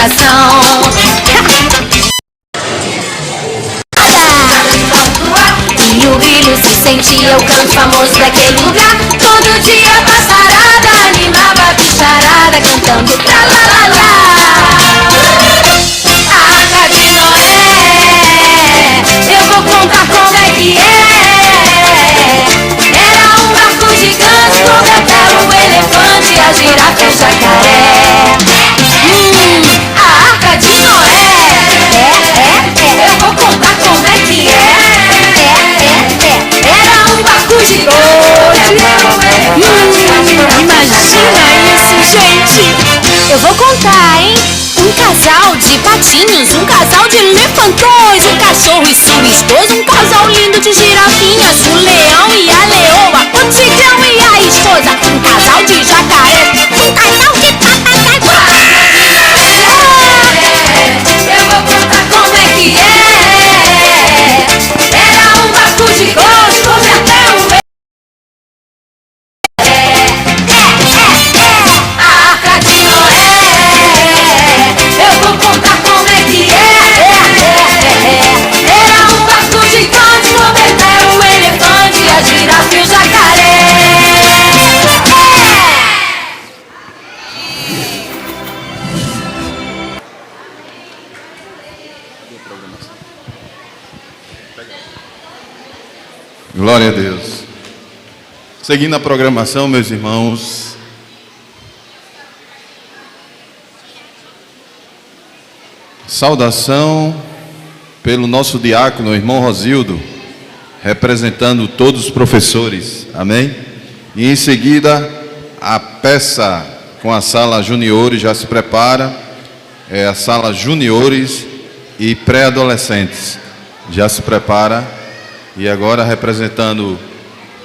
coração. E o brilho se sentia, o canto famoso daquele lugar. Todo dia passarada animava a bicharada, cantando tra la la la. A Arca de Noé, eu vou contar como é que é. Era um barco gigante com Betel, o elefante, a girafa e o jacaré. A Arca de Noé, eu vou contar como é que é. Era um barco gigante. Imagina isso, gente. Eu vou contar, hein? Um casal de patinhos, um casal de elefantões, um cachorro e sua esposa, um casal lindo de girafinhas, o leão e a leoa, o tigrão e a esposa, um casal de jacaré, um casal de eu vou contar como é que é. Era um barco gigante, come até o a Arca de Noé. Eu vou contar como é que é. Era um barco gigante, come até o elefante, a girafa e o jacaré. Glória a Deus. Seguindo a programação, meus irmãos, saudação pelo nosso diácono, irmão Rosildo, representando todos os professores, amém? E em seguida, a peça com a sala juniores já se prepara, é a sala juniores e pré-adolescentes, já se prepara. E agora, representando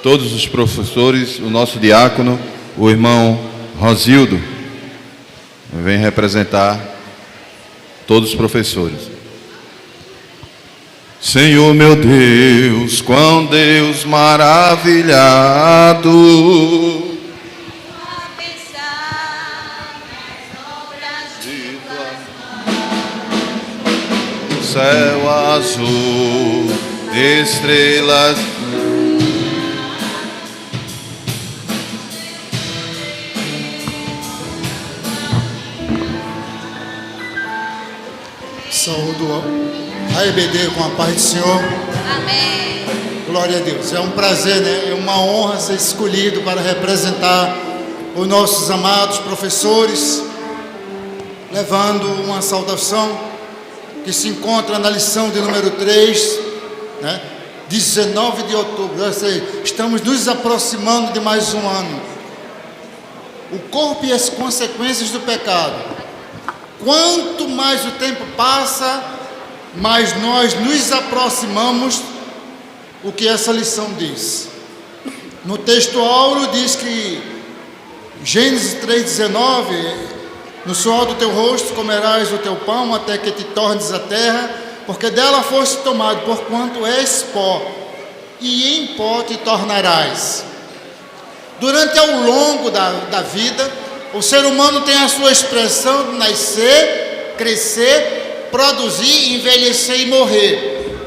todos os professores, o nosso diácono, o irmão Rosildo, vem representar todos os professores. Senhor meu Deus, quão Deus maravilhado, céu azul, estrelas. Saúdo a EBD com a paz do Senhor. Amém. Glória a Deus. É um prazer, né? É uma honra ser escolhido para representar os nossos amados professores, levando uma saudação que se encontra na lição de número 3, né? 19 de outubro. Eu sei, estamos nos aproximando de mais um ano. O corpo e as consequências do pecado. Quanto mais o tempo passa, mais nós nos aproximamos o que essa lição diz. No texto áureo diz que Gênesis 3,19: no suor do teu rosto comerás o teu pão até que te tornes a terra, porque dela foste tomado, porquanto és pó, e em pó te tornarás. Durante ao longo da vida, o ser humano tem a sua expressão de nascer, crescer, produzir, envelhecer e morrer.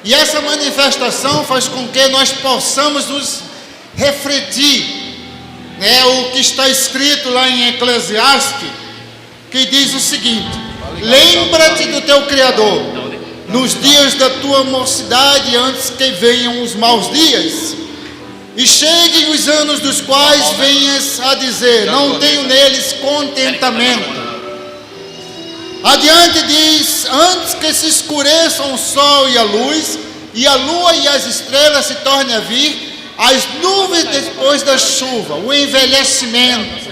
E essa manifestação faz com que nós possamos nos refletir, né, o que está escrito lá em Eclesiastes, que diz o seguinte: lembra-te do teu Criador nos dias da tua mocidade, antes que venham os maus dias e cheguem os anos dos quais venhas a dizer: não tenho neles contentamento. Adiante diz: antes que se escureçam o sol e a luz, e a lua e as estrelas se tornem a vir, as nuvens depois da chuva, o envelhecimento,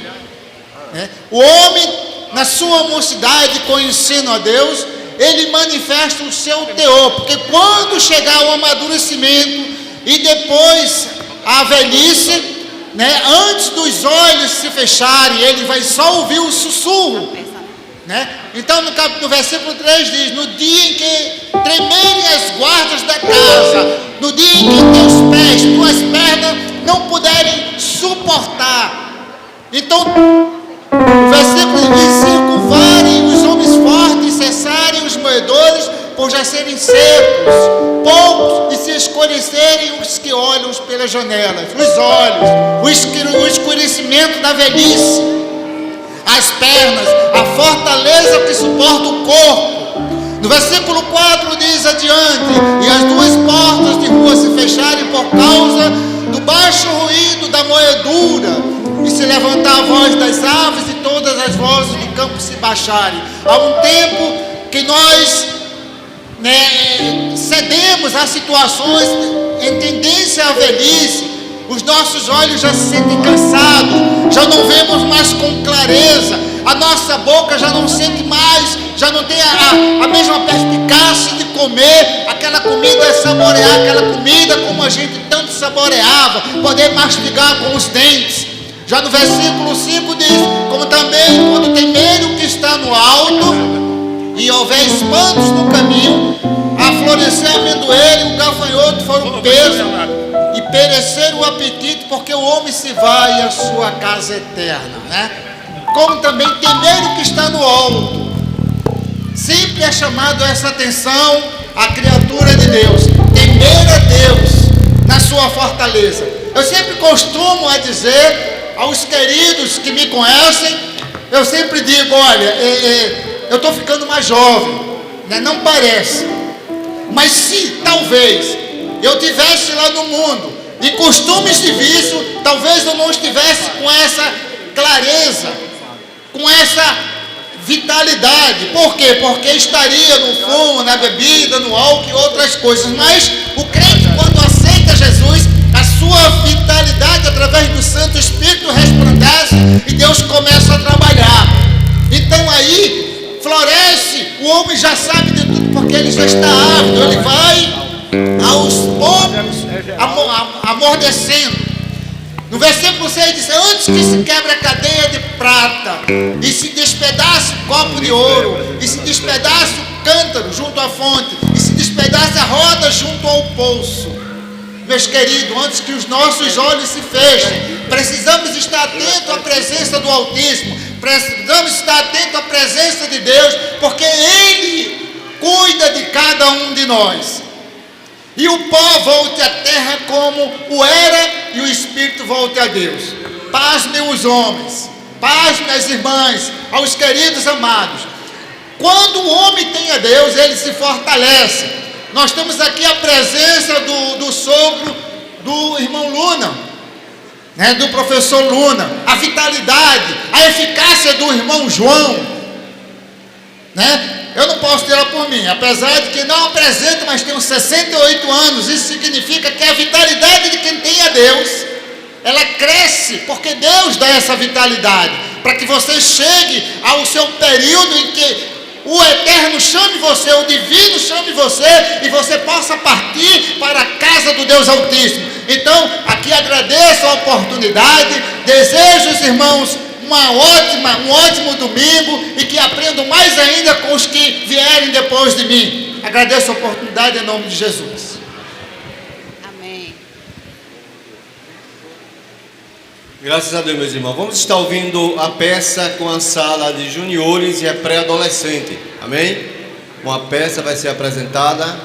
né? O homem, na sua mocidade, conhecendo a Deus, ele manifesta o seu teor, porque quando chegar o amadurecimento e depois a velhice, né, antes dos olhos se fecharem, ele vai só ouvir o sussurro, né? Então no versículo 3 diz: no dia em que tremerem as guardas da casa, no dia em que tuas pernas não puderem suportar. Então o versículo diz: circunvarem os por já serem secos, poucos, e se escurecerem os que olham pelas janelas, os olhos, o escurecimento da velhice, as pernas, a fortaleza que suporta o corpo. No versículo 4 diz adiante: e as duas portas de rua se fecharem por causa do baixo ruído da moedura, e se levantar a voz das aves e todas as vozes do campo se baixarem. Há um tempo que nós cedemos a situações em tendência à velhice. Os nossos olhos já se sentem cansados, já não vemos mais com clareza, a nossa boca já não sente mais, já não tem a mesma perspicácia de comer aquela comida, saborear aquela comida como a gente tanto saboreava, poder mastigar com os dentes. Já no versículo 5 diz: como também quando temerem o que está no alto, e houver espantos no caminho, a florescer a amendoeira e o gafanhoto foram peso, e perecer o apetite, porque o homem se vai à sua casa eterna, né? Como também temer o que está no alto. Sempre é chamado essa atenção a criatura de Deus, temer a Deus na sua fortaleza. Eu sempre costumo a dizer aos queridos que me conhecem, eu sempre digo: olha, eu estou ficando mais jovem, né? Não parece, mas se talvez eu tivesse lá no mundo em costumes de vício, talvez eu não estivesse com essa clareza, com essa vitalidade. Por quê? Porque estaria no fumo, na bebida, no álcool e outras coisas. Mas o crente, quando aceita Jesus, a sua vitalidade através do Santo Espírito resplandece e Deus começa a trabalhar. Então aí floresce, o homem já sabe de tudo, porque ele já está ávido, ele vai aos poucos amordecendo. No versículo 6 diz: antes que se quebre a cadeia de prata, e se despedace o copo de ouro, e se despedace o cântaro junto à fonte, e se despedace a roda junto ao poço. Meus queridos, antes que os nossos olhos se fechem, precisamos estar atentos à presença do Altíssimo, precisamos estar atentos à presença de Deus, porque Ele cuida de cada um de nós. E o pó volte à terra como o era, e o Espírito volte a Deus. Pasmem os homens, pasmem as irmãs, aos queridos amados. Quando o homem tem a Deus, ele se fortalece. Nós temos aqui a presença do sogro do irmão Luna, né, do professor Luna, a vitalidade, a eficácia do irmão João, né? Eu não posso tirar por mim, apesar de que não apresento, mas tenho 68 anos. Isso significa que a vitalidade de quem tem a Deus, ela cresce, porque Deus dá essa vitalidade, para que você chegue ao seu período em que o Eterno chame você, o Divino chame você, e você possa partir para a casa do Deus Altíssimo. Então, aqui agradeço a oportunidade, desejo os irmãos um ótimo domingo, e que aprendam mais ainda com os que vierem depois de mim. Agradeço a oportunidade em nome de Jesus. Amém. Graças a Deus, meus irmãos. Vamos estar ouvindo a peça com a sala de juniores e a pré-adolescente. Amém? Uma peça vai ser apresentada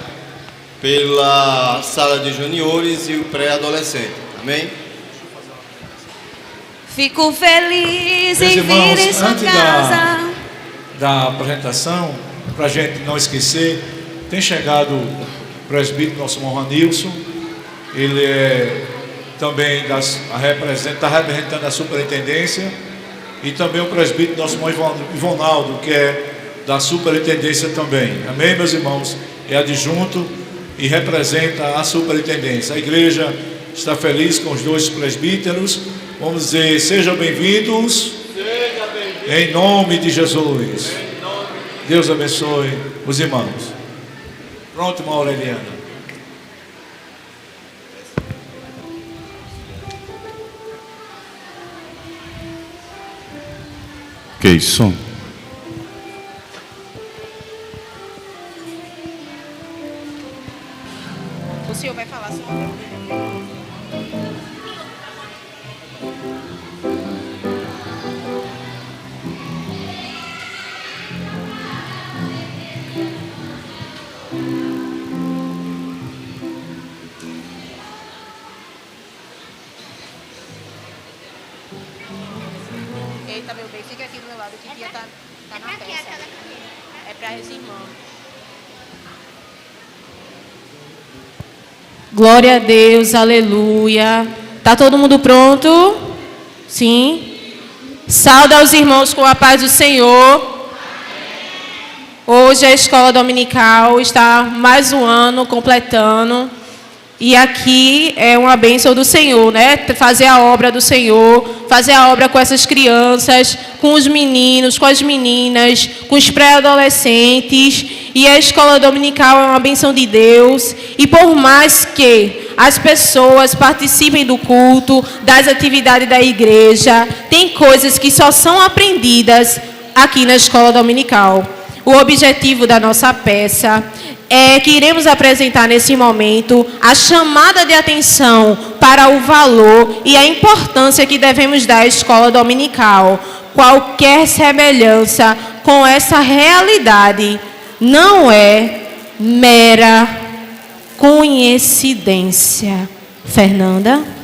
pela sala de juniores e o pré-adolescente. Amém? Fico feliz Meus em irmãos, vir em sua antes casa. da apresentação, para a gente não esquecer, tem chegado o presbítero, nosso irmão Ranilson. Ele é também está representando a superintendência, e também o presbítero, nosso irmão Ivonaldo, que é da superintendência também. Amém, meus irmãos? É adjunto e representa a superintendência. A igreja está feliz com os dois presbíteros. Vamos dizer: sejam bem-vindos. Seja bem-vindo. Em nome de Jesus. Deus abençoe os irmãos. Pronto, irmã Aureliana. Ok, som. O senhor vai falar sobre... Eita, meu bem, fica aqui do meu lado, que Tia tá na peça. É para esse irmão. Glória a Deus, aleluia. Tá todo mundo pronto? Sim. Sauda os irmãos com a paz do Senhor. Hoje a escola dominical está mais um ano completando. E aqui é uma bênção do Senhor, né? Fazer a obra do Senhor, fazer a obra com essas crianças, com os meninos, com as meninas, com os pré-adolescentes. E a escola dominical é uma bênção de Deus. E por mais que as pessoas participem do culto, das atividades da igreja, tem coisas que só são aprendidas aqui na escola dominical. O objetivo da nossa peça é que iremos apresentar nesse momento a chamada de atenção para o valor e a importância que devemos dar à escola dominical. Qualquer semelhança com essa realidade não é mera coincidência. Fernanda?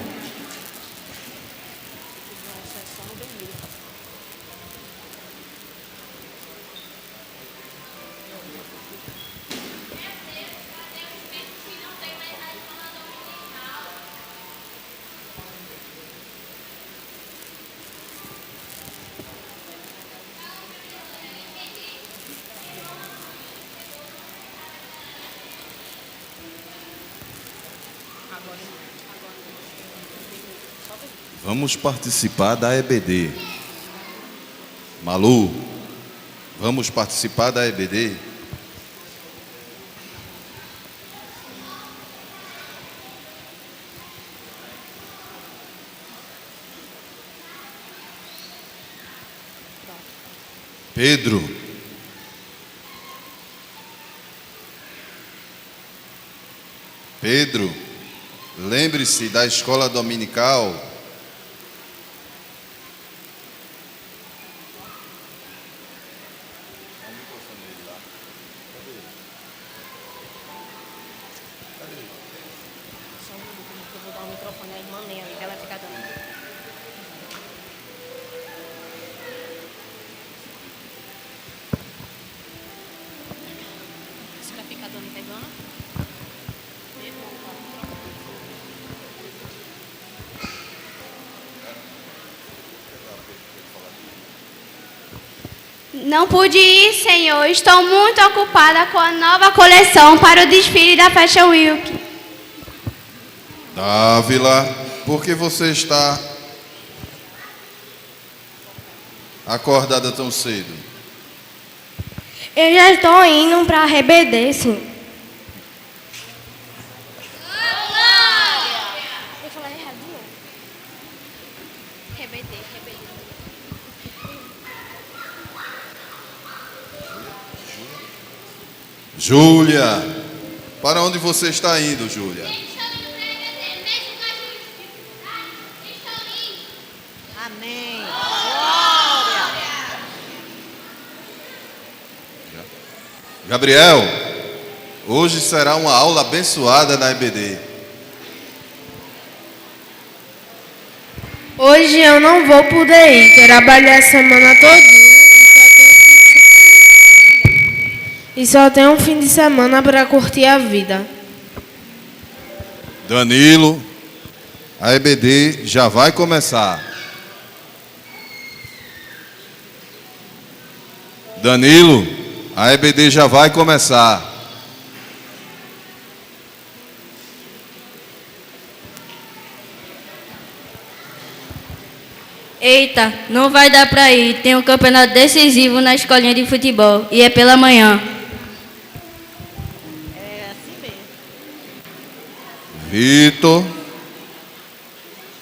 Vamos participar da EBD. Malu, vamos participar da EBD? Pedro. Pedro, lembre-se da escola dominical. Não pude ir, Senhor. Estou muito ocupada com a nova coleção para o desfile da Fashion Week. Dávila, por que você está acordada tão cedo? Eu já estou indo para a RBD, sim. Eu falei errado de novo. RBD. Júlia, para onde você está indo, Júlia? Amém. Gabriel, hoje será uma aula abençoada na EBD. Hoje eu não vou poder ir. Trabalhei a semana todinha e só tenho um fim de semana para curtir a vida. Danilo, a EBD já vai começar. Danilo, a EBD já vai começar. Eita, não vai dar para ir. Tem um campeonato decisivo na escolinha de futebol e é pela manhã. É assim mesmo.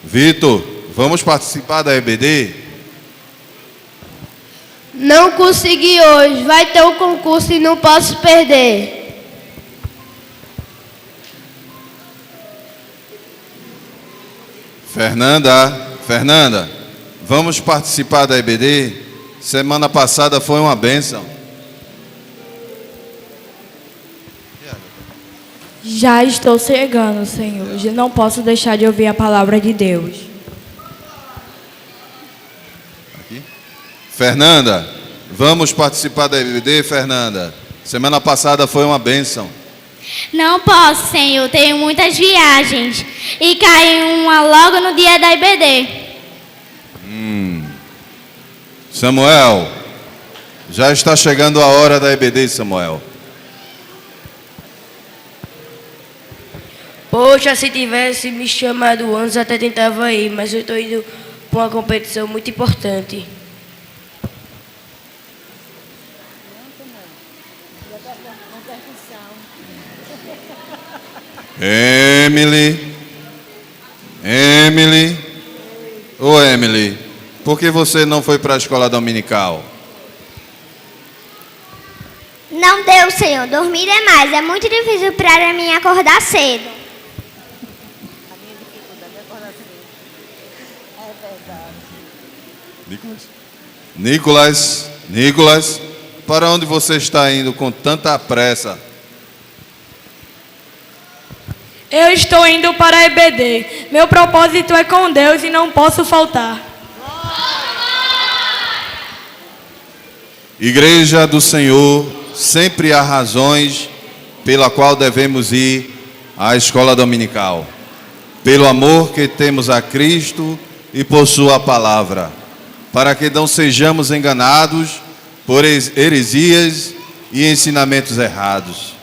Vitor, vamos participar da EBD? Não consegui hoje. Vai ter um concurso e não posso perder. Fernanda, vamos participar da EBD? Semana passada foi uma bênção. Já estou chegando, Senhor. Já não posso deixar de ouvir a palavra de Deus. Aqui. Fernanda, vamos participar da EBD, Fernanda? Semana passada foi uma bênção. Não posso, Senhor. Tenho muitas viagens. E cai uma logo no dia da IBD. Samuel, já está chegando a hora da EBD, Samuel. Poxa, se tivesse me chamado antes, até tentava ir, mas eu estou indo para uma competição muito importante. Emily, ô Emily, por que você não foi para a escola dominical? Não deu, Senhor. Dormir demais. É muito difícil para mim acordar cedo. Nicolas, para onde você está indo com tanta pressa? Eu estou indo para a EBD. Meu propósito é com Deus e não posso faltar. Igreja do Senhor, sempre há razões pela qual devemos ir à escola dominical. Pelo amor que temos a Cristo e por sua palavra, para que não sejamos enganados por heresias e ensinamentos errados,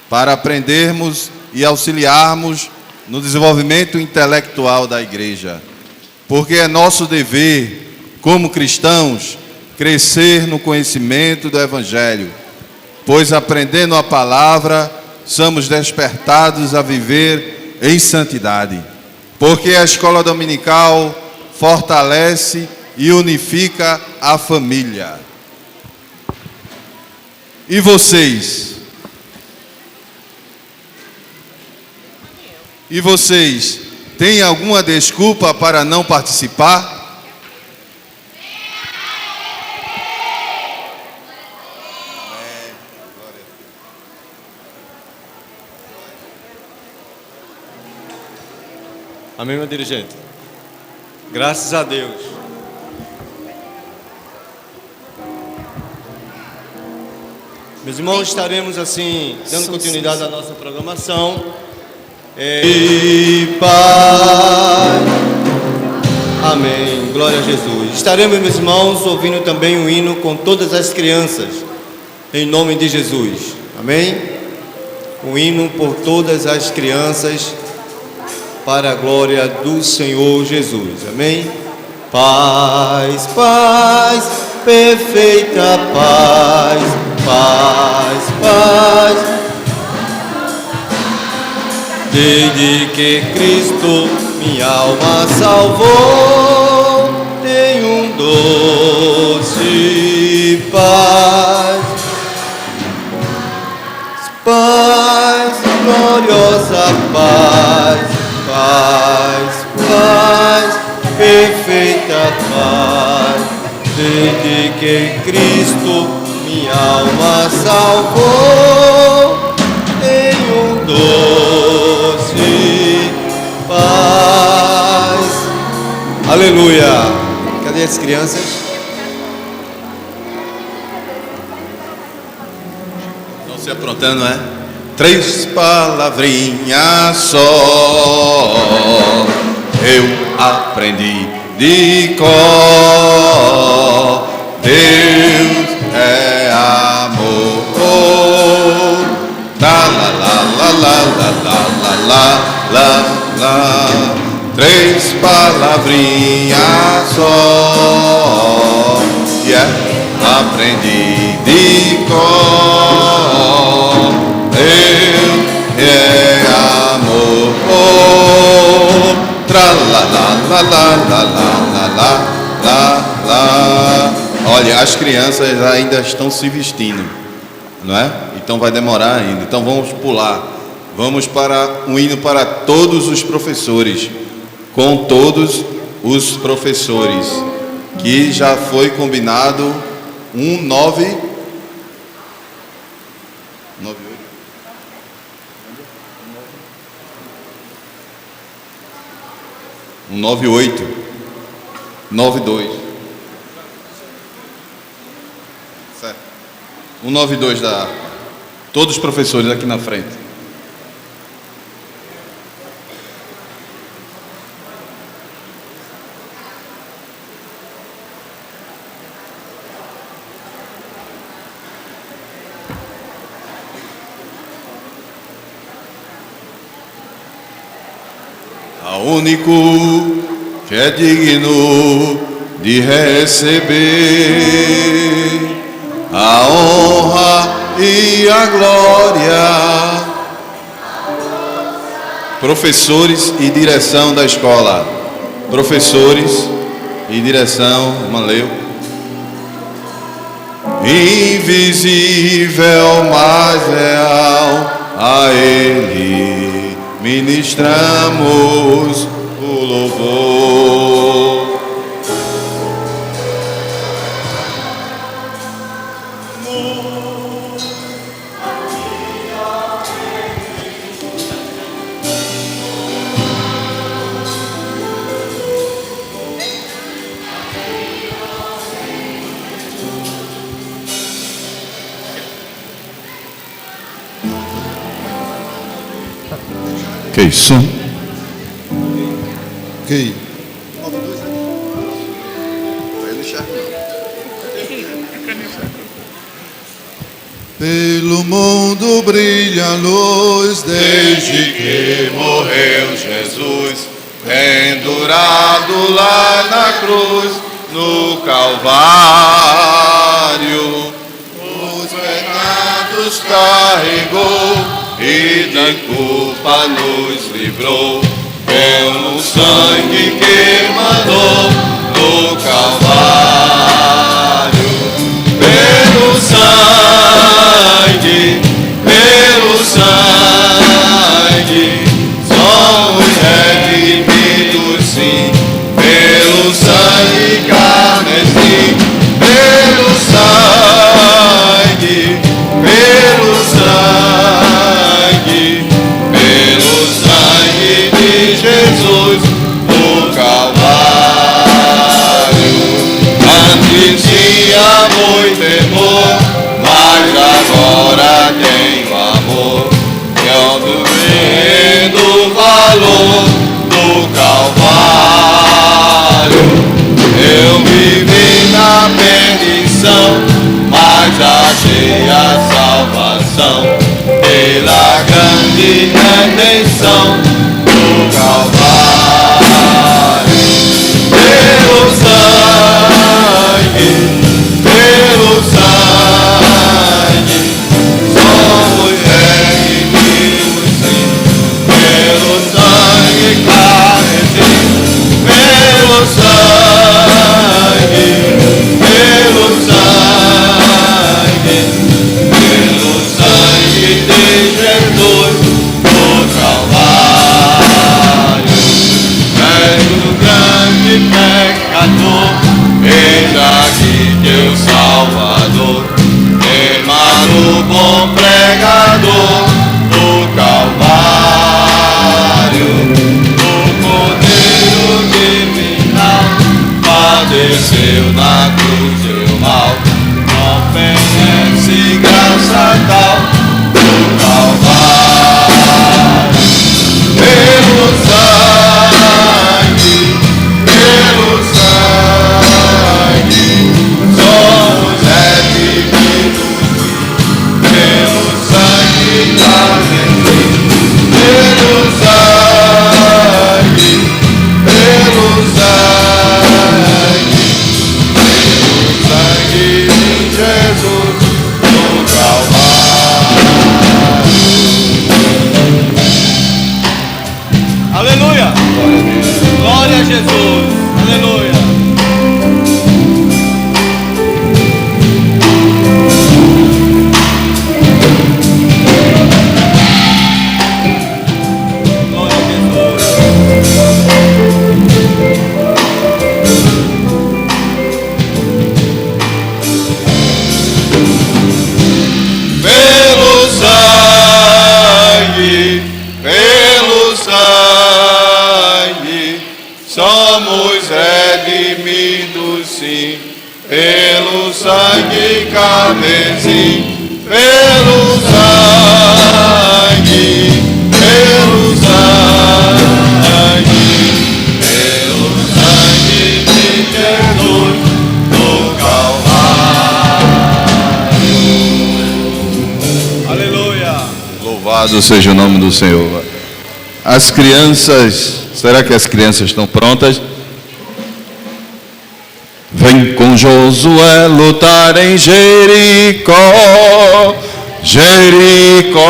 para aprendermos e auxiliarmos no desenvolvimento intelectual da igreja. Porque é nosso dever, como cristãos, crescer no conhecimento do Evangelho, pois aprendendo a palavra, somos despertados a viver em santidade. Porque a escola dominical fortalece e unifica a família. E vocês? E vocês têm alguma desculpa para não participar? Amém, meu dirigente? Graças a Deus. Meus irmãos, estaremos assim, dando continuidade à nossa programação. E Pai. Amém. Glória a Jesus. Estaremos, meus irmãos, ouvindo também o hino com todas as crianças. Em nome de Jesus. Amém. O hino por todas as crianças, para a glória do Senhor Jesus. Amém. Paz, paz, perfeita paz, paz, paz. Desde que Cristo minha alma salvou, tenho doce paz, paz, gloriosa paz, paz, paz, perfeita paz. Desde que Cristo minha alma salvou, tenho doce paz. Aleluia. Cadê as crianças? Estão se aprontando, é? 3 palavrinhas só eu aprendi de cor. Deus é amor. La la la la la la la la la. 3 palavrinhas só, aprendi de cor. Deus é amor. Tra la la la la la la la la la. Olha, as crianças ainda estão se vestindo, não é? Então vai demorar ainda. Então vamos pular. Vamos para um hino para todos os professores, com todos os professores, que já foi combinado 198, 92. Certo. 192 da harpa. Todos os professores aqui na frente. A único que é digno de receber a honra e a glória. Professores e direção da escola. Professores e direção, Manleu. Invisível, mas real, a Ele ministramos o louvor. Que isso? Ok. Pelo mundo brilha a luz Desde que morreu Jesus, pendurado lá na cruz, no Calvário, os pecados carregou e da culpa nos livrou, pelo sangue que emanou no Calvário, pelo sangue, somos redimidos sim, pelo sangue carmesim, pelo sangue de Jesus, no Calvário. Antes tinha muito temor, mas agora tenho amor, que eu compreendo o valor do Calvário. Eu vivi na perdição, mas achei a salvação pela grande redenção do Calvário. Pelo sangue, somos redimidos sim, pelo sangue carmesim, pelo sangue pelo sangue carmesim, pelo sangue, pelo sangue, pelo sangue de Jesus no Calvário. Aleluia. Louvado seja o nome do Senhor. As crianças, será que as crianças estão prontas? Vem com Josué lutar em Jericó, Jericó,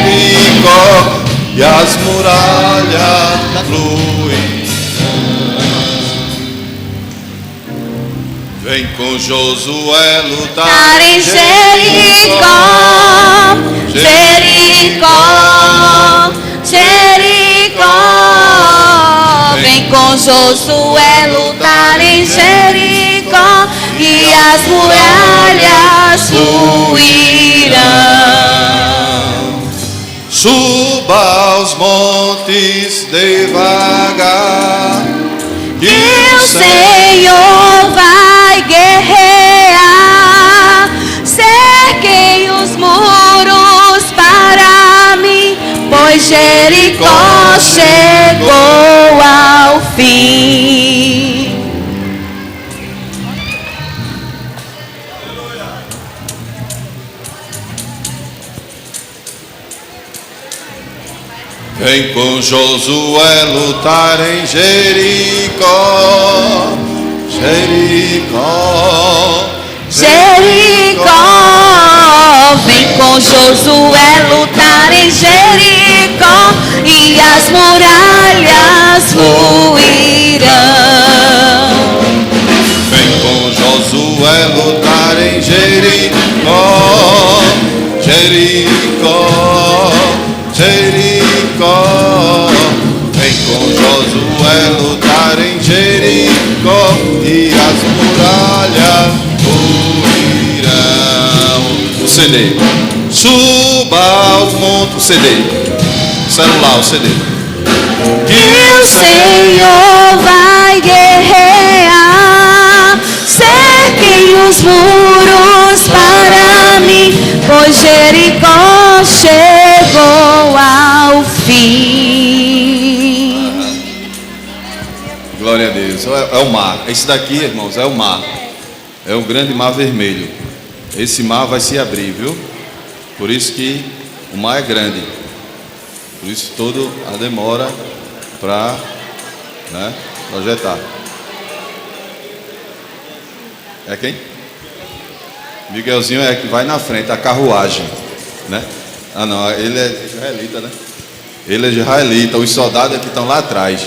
Jericó, e as muralhas fluem. Vem com Josué lutar em Jericó, Jericó, Jericó. Vem com Josué lutar em Jericó e as muralhas fluirão. Suba aos montes devagar, E o Senhor vai guerrear. Cerquei os muros para mim, pois Jericó chegou ao fim. vem com Josué lutar em Jericó, Jericó, Jericó, vem com Josué lutar em Jericó e as muralhas fluirão. Vem com Josué lutar em Jericó, Jericó, Jericó. Vem com Josué lutar em Jericó e as muralhas fluirão. O CD. Suba aos montes. O CD. Celular, o CD. E o Senhor vai guerrear. Cerquem os muros para mim, pois Jericó chegou ao fim. Glória a Deus. É o mar. Esse daqui, irmãos, é o mar. É o grande mar vermelho. Esse mar vai se abrir, viu? Por isso que o mar é grande. Por isso toda a demora para, né, projetar. É quem? Miguelzinho é que vai na frente, a carruagem, né? Ah não, ele é israelita, né? Ele é israelita, os soldados que estão lá atrás.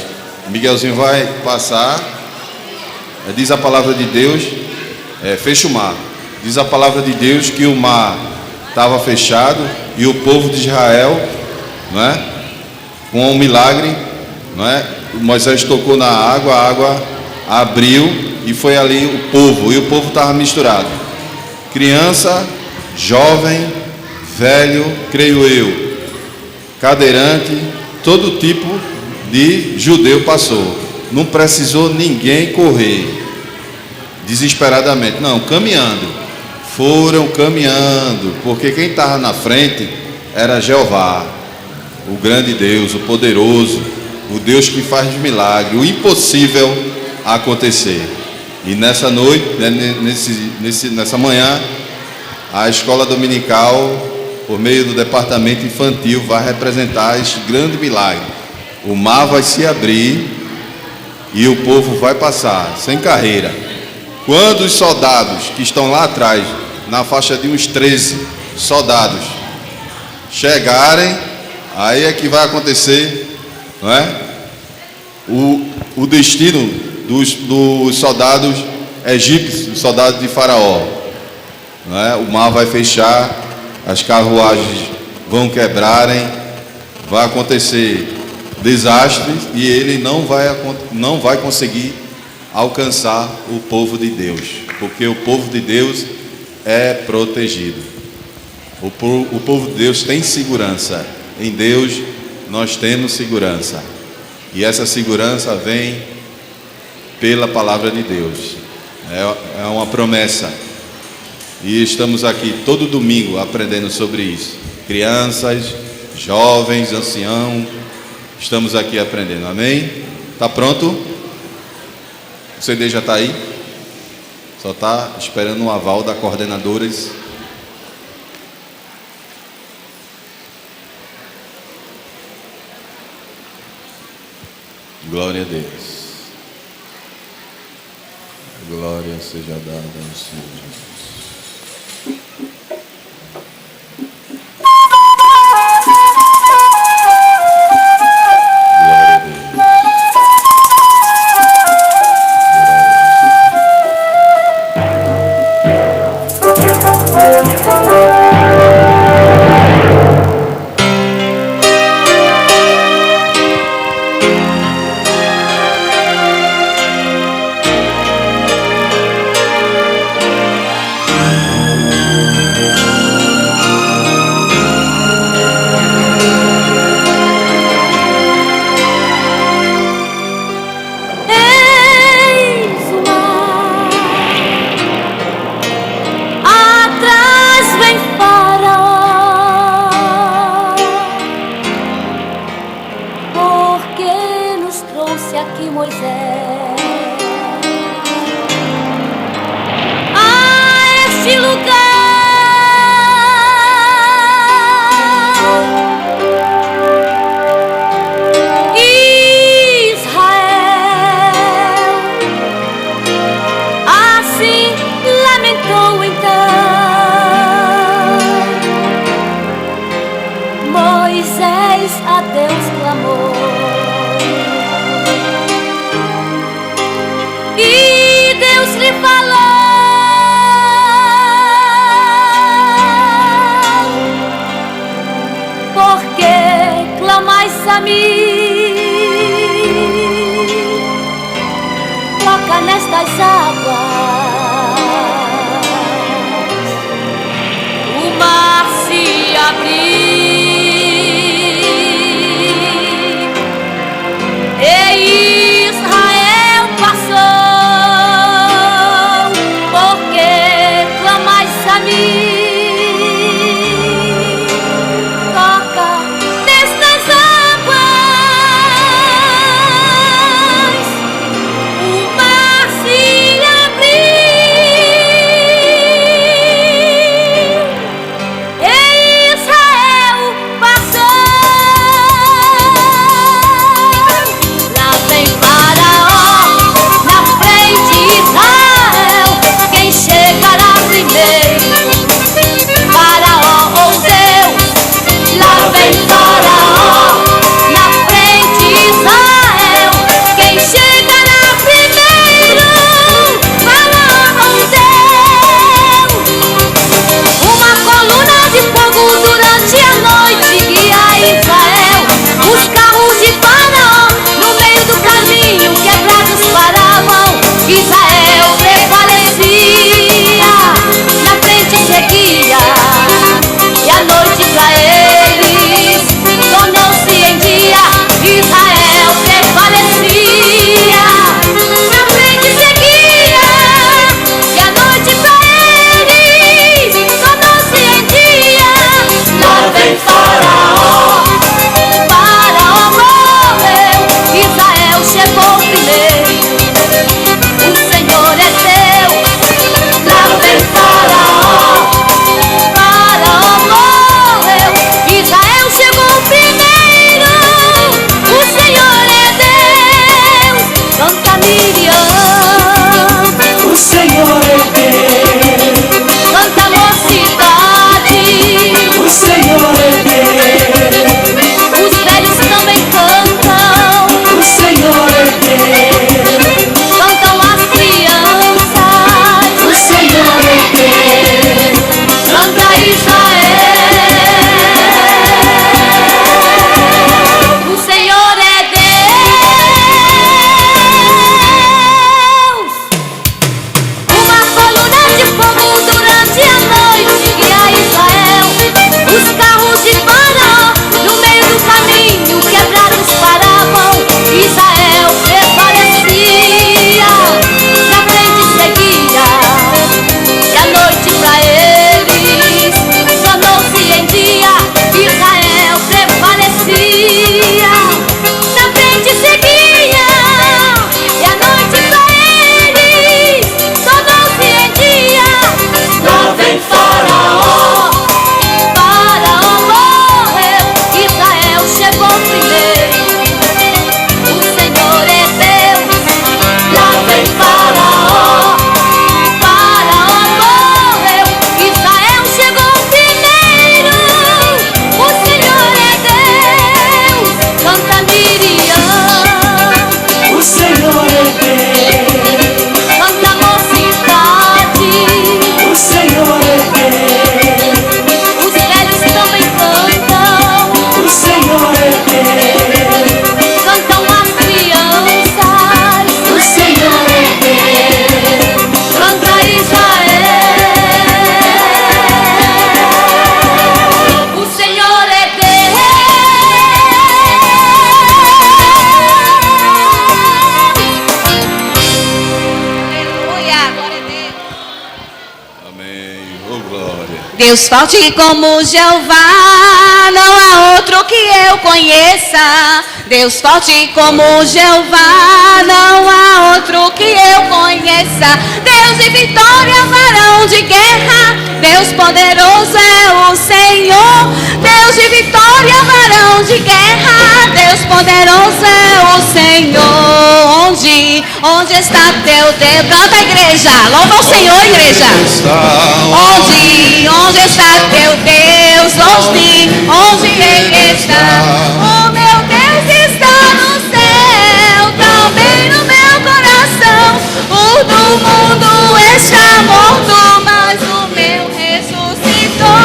Miguelzinho vai passar, diz a palavra de Deus, fecha o mar. Diz a palavra de Deus que o mar estava fechado e o povo de Israel, não é? Com um milagre, não é? Moisés tocou na água, a água abriu e foi ali o povo, e o povo estava misturado. Criança, jovem, velho, creio eu, cadeirante, todo tipo de judeu passou. Não precisou ninguém correr desesperadamente, não, caminhando. Foram caminhando, porque quem estava na frente era Jeová, o grande Deus, o poderoso, o Deus que faz milagre, o impossível acontecer. E nessa noite, nessa manhã, a escola dominical, por meio do departamento infantil, vai representar este grande milagre. O mar vai se abrir e o povo vai passar, sem carreira. Quando os soldados que estão lá atrás, na faixa de uns 13 soldados, chegarem, aí é que vai acontecer, não é? O destino dos soldados egípcios, soldados de Faraó, não é? O mar vai fechar, as carruagens vão quebrarem, vai acontecer desastres e ele não vai conseguir alcançar o povo de Deus, porque o povo de Deus é protegido. O povo de Deus tem segurança em Deus, nós temos segurança. E essa segurança vem pela palavra de Deus. É uma promessa. E estamos aqui todo domingo aprendendo sobre isso. Crianças, jovens, anciãos, estamos aqui aprendendo. Amém? Está pronto? O CD já está aí? Só está esperando o aval da coordenadoras. Glória a Deus. Glória seja dada ao Senhor Jesus. E Deus lhe falou: Deus forte como Jeová, não há outro que eu conheça. Deus forte como Jeová, não há outro que eu conheça. Deus de vitória, varão de guerra, Deus poderoso é o Senhor. Deus de vitória, varão de guerra, Deus poderoso é o Senhor. Onde está teu Deus? Canta, igreja, louva o Senhor, igreja. Onde está teu Deus? Onde Ele está? O meu Deus está no céu, também no meu coração. O do mundo está morto, mas o meu ressuscitou.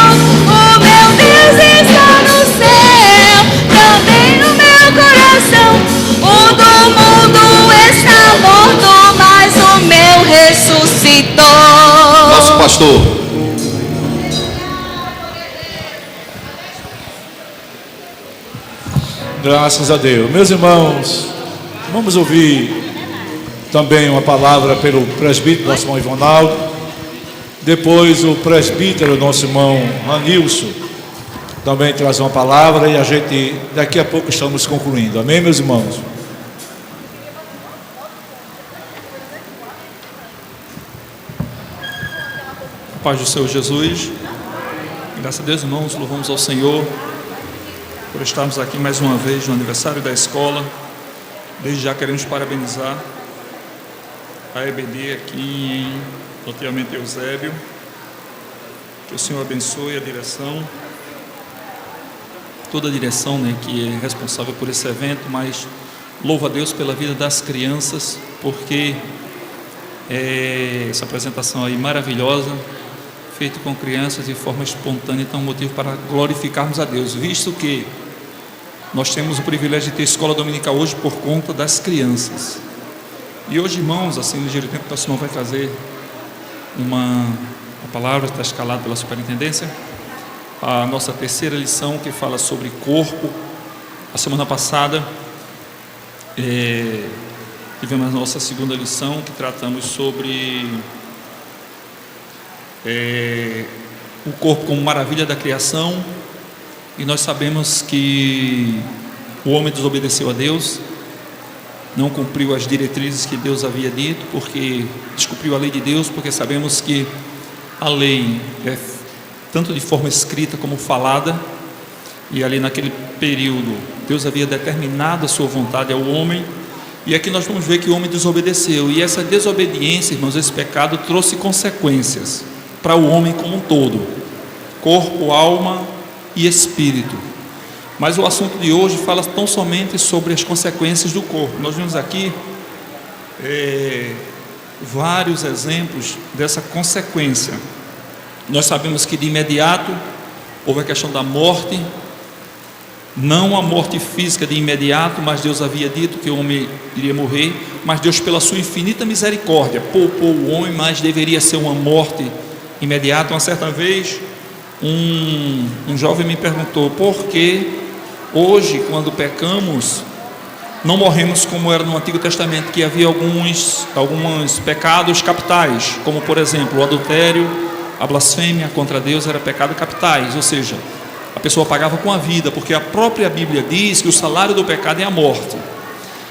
O meu Deus está no céu, também no meu coração. O do mundo está morto, mas o meu ressuscitou. Nosso pastor. Graças a Deus. Meus irmãos, vamos ouvir também uma palavra pelo presbítero, nosso irmão Ivonaldo. Depois o presbítero, nosso irmão Ranilson, também traz uma palavra e a gente daqui a pouco estamos concluindo. Amém, meus irmãos? A paz do Senhor Jesus. Graças a Deus, irmãos, louvamos ao Senhor por estarmos aqui mais uma vez no aniversário da escola. Desde já queremos parabenizar a EBD aqui em loteamento Eusébio. Que o Senhor abençoe a direção, toda a direção, né, que é responsável por esse evento, mas louvo a Deus pela vida das crianças, porque essa apresentação aí maravilhosa, feita com crianças de forma espontânea, então é um motivo para glorificarmos a Deus, visto que nós temos o privilégio de ter escola dominical hoje por conta das crianças. E hoje, irmãos, assim, ligeiro tempo, o nosso irmão vai trazer uma palavra, está escalada pela superintendência, a nossa terceira lição, que fala sobre corpo. A semana passada tivemos a nossa segunda lição, que tratamos sobre o corpo como maravilha da criação. E nós sabemos que o homem desobedeceu a Deus, não cumpriu as diretrizes que Deus havia dito, porque descumpriu a lei de Deus, porque sabemos que a lei é tanto de forma escrita como falada, e ali naquele período Deus havia determinado a sua vontade ao homem, e aqui nós vamos ver que o homem desobedeceu, e essa desobediência, irmãos, esse pecado trouxe consequências para o homem como um todo, corpo, alma e espírito. Mas o assunto de hoje fala tão somente sobre as consequências do corpo. Nós vimos aqui vários exemplos dessa consequência. Nós sabemos que de imediato houve a questão da morte, não a morte física de imediato, mas Deus havia dito que o homem iria morrer, mas Deus, pela sua infinita misericórdia, poupou o homem, mas deveria ser uma morte imediata. Uma certa vez um jovem me perguntou por que hoje, quando pecamos, não morremos como era no Antigo Testamento, que havia alguns pecados capitais, como por exemplo o adultério, a blasfêmia contra Deus era pecado capitais, ou seja, a pessoa pagava com a vida, porque a própria Bíblia diz que o salário do pecado é a morte.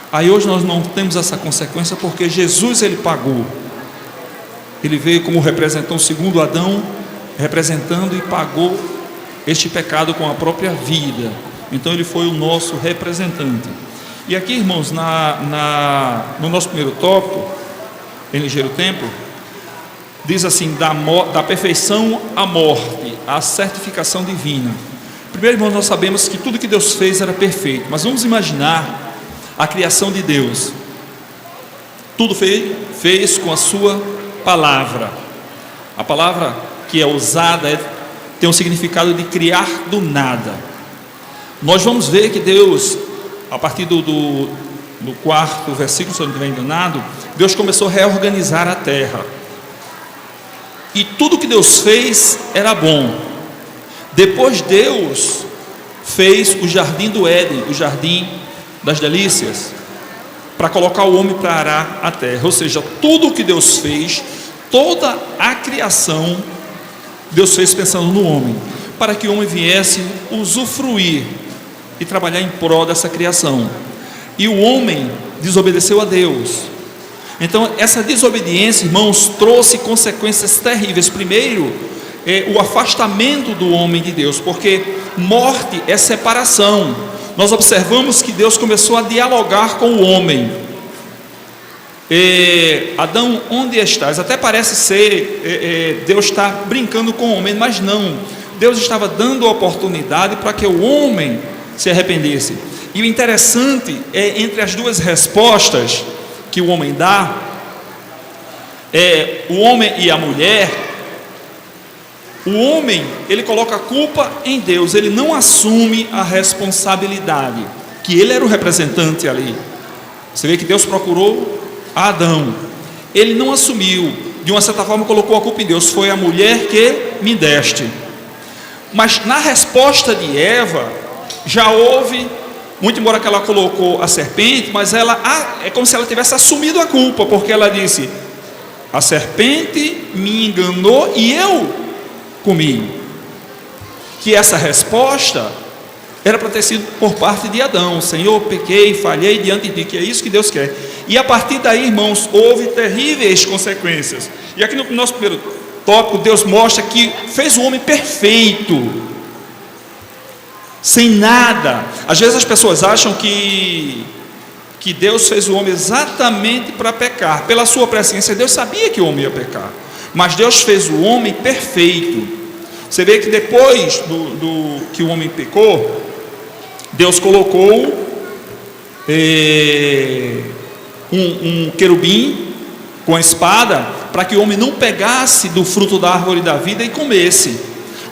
Aí hoje nós não temos essa consequência, porque Jesus, ele pagou, ele veio como representante, segundo Adão, representando e pagou este pecado com a própria vida. Então ele foi o nosso representante. E aqui, irmãos, no nosso primeiro tópico, em ligeiro tempo, diz assim, da perfeição à morte, a certificação divina. Primeiro, irmãos, nós sabemos que tudo que Deus fez era perfeito, mas vamos imaginar a criação de Deus. Tudo fez com a sua palavra. A palavra que é usada tem um significado de criar do nada. Nós vamos ver que Deus, a partir do quarto versículo, se eu não estiver enganado, Deus começou a reorganizar a terra. E tudo que Deus fez era bom. Depois Deus fez o jardim do Éden, o jardim das delícias, para colocar o homem para arar a terra. Ou seja, tudo que Deus fez, toda a criação Deus fez pensando no homem, para que o homem viesse usufruir e trabalhar em prol dessa criação. E o homem desobedeceu a Deus. Então essa desobediência, irmãos, trouxe consequências terríveis. Primeiro, o afastamento do homem de Deus, porque morte é separação. Nós observamos que Deus começou a dialogar com o homem. Adão, onde estás? Até parece ser Deus está brincando com o homem, mas não. Deus estava dando a oportunidade para que o homem se arrependesse. E o interessante é, entre as duas respostas que o homem dá, o homem e a mulher, o homem, ele coloca a culpa em Deus, ele não assume a responsabilidade, que ele era o representante ali. Você vê que Deus procurou Adão, ele não assumiu, de uma certa forma colocou a culpa em Deus, foi a mulher que me deste. Mas na resposta de Eva, já houve, muito embora que ela colocou a serpente, mas ela, é como se ela tivesse assumido a culpa, porque ela disse, a serpente me enganou e eu comi. Que essa resposta era para ter sido por parte de Adão. Senhor, pequei, falhei diante de ti, que é isso que Deus quer. E a partir daí, irmãos, houve terríveis consequências. E aqui no nosso primeiro tópico, Deus mostra que fez o homem perfeito, sem nada. Às vezes as pessoas acham que Deus fez o homem exatamente para pecar. Pela sua presciência, Deus sabia que o homem ia pecar, mas Deus fez o homem perfeito. Você vê que depois do que o homem pecou, Deus colocou um querubim com a espada, para que o homem não pegasse do fruto da árvore da vida e comesse.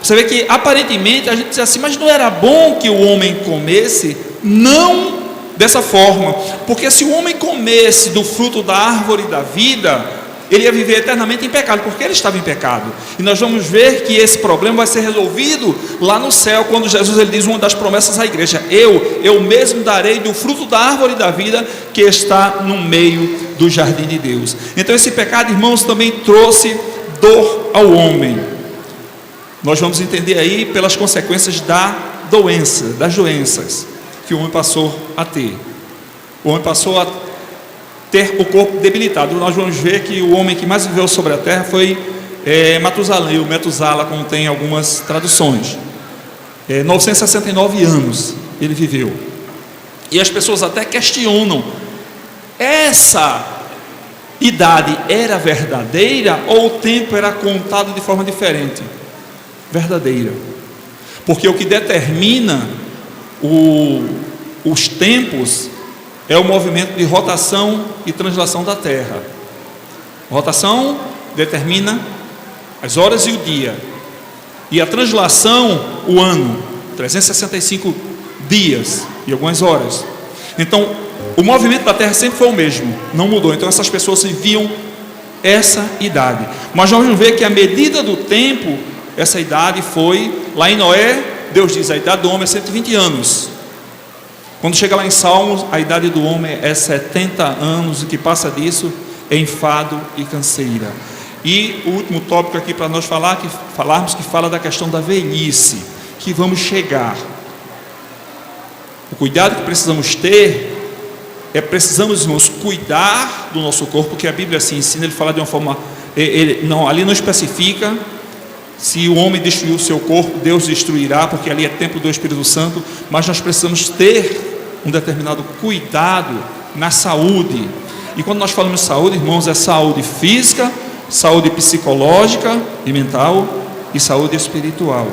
Você vê que aparentemente a gente diz assim, mas não era bom que o homem comesse? Não dessa forma, porque se o homem comesse do fruto da árvore da vida, ele ia viver eternamente em pecado, porque ele estava em pecado. E nós vamos ver que esse problema vai ser resolvido lá no céu, quando Jesus ele diz uma das promessas à igreja, eu mesmo darei do fruto da árvore da vida que está no meio do jardim de Deus. Então esse pecado, irmãos, também trouxe dor ao homem. Nós vamos entender aí pelas consequências das doenças que o homem passou a ter. O homem passou a ter o corpo debilitado. Nós vamos ver que o homem que mais viveu sobre a terra foi Matusalém, ou Metusala, como tem algumas traduções. 969 anos ele viveu. E as pessoas até questionam, essa idade era verdadeira ou o tempo era contado de forma diferente? Verdadeira. Porque o que determina os tempos é o movimento de rotação e translação da Terra. Rotação determina as horas e o dia, e a translação, o ano, 365 dias e algumas horas. Então, o movimento da Terra sempre foi o mesmo, não mudou. Então, essas pessoas viviam essa idade. Mas nós vamos ver que à medida do tempo, essa idade foi, lá em Noé, Deus diz, a idade do homem é 120 anos. Quando chega lá em Salmos, a idade do homem é 70 anos, o que passa disso é enfado e canseira. E o último tópico aqui para nós falarmos, que fala da questão da velhice, que vamos chegar. O cuidado que precisamos ter, precisamos, irmãos, cuidar do nosso corpo, porque a Bíblia assim ensina, ele fala de uma forma, ali não especifica, se o homem destruir o seu corpo, Deus destruirá, porque ali é templo do Espírito Santo, mas nós precisamos ter um determinado cuidado na saúde. E quando nós falamos de saúde, irmãos, é saúde física, saúde psicológica e mental e saúde espiritual.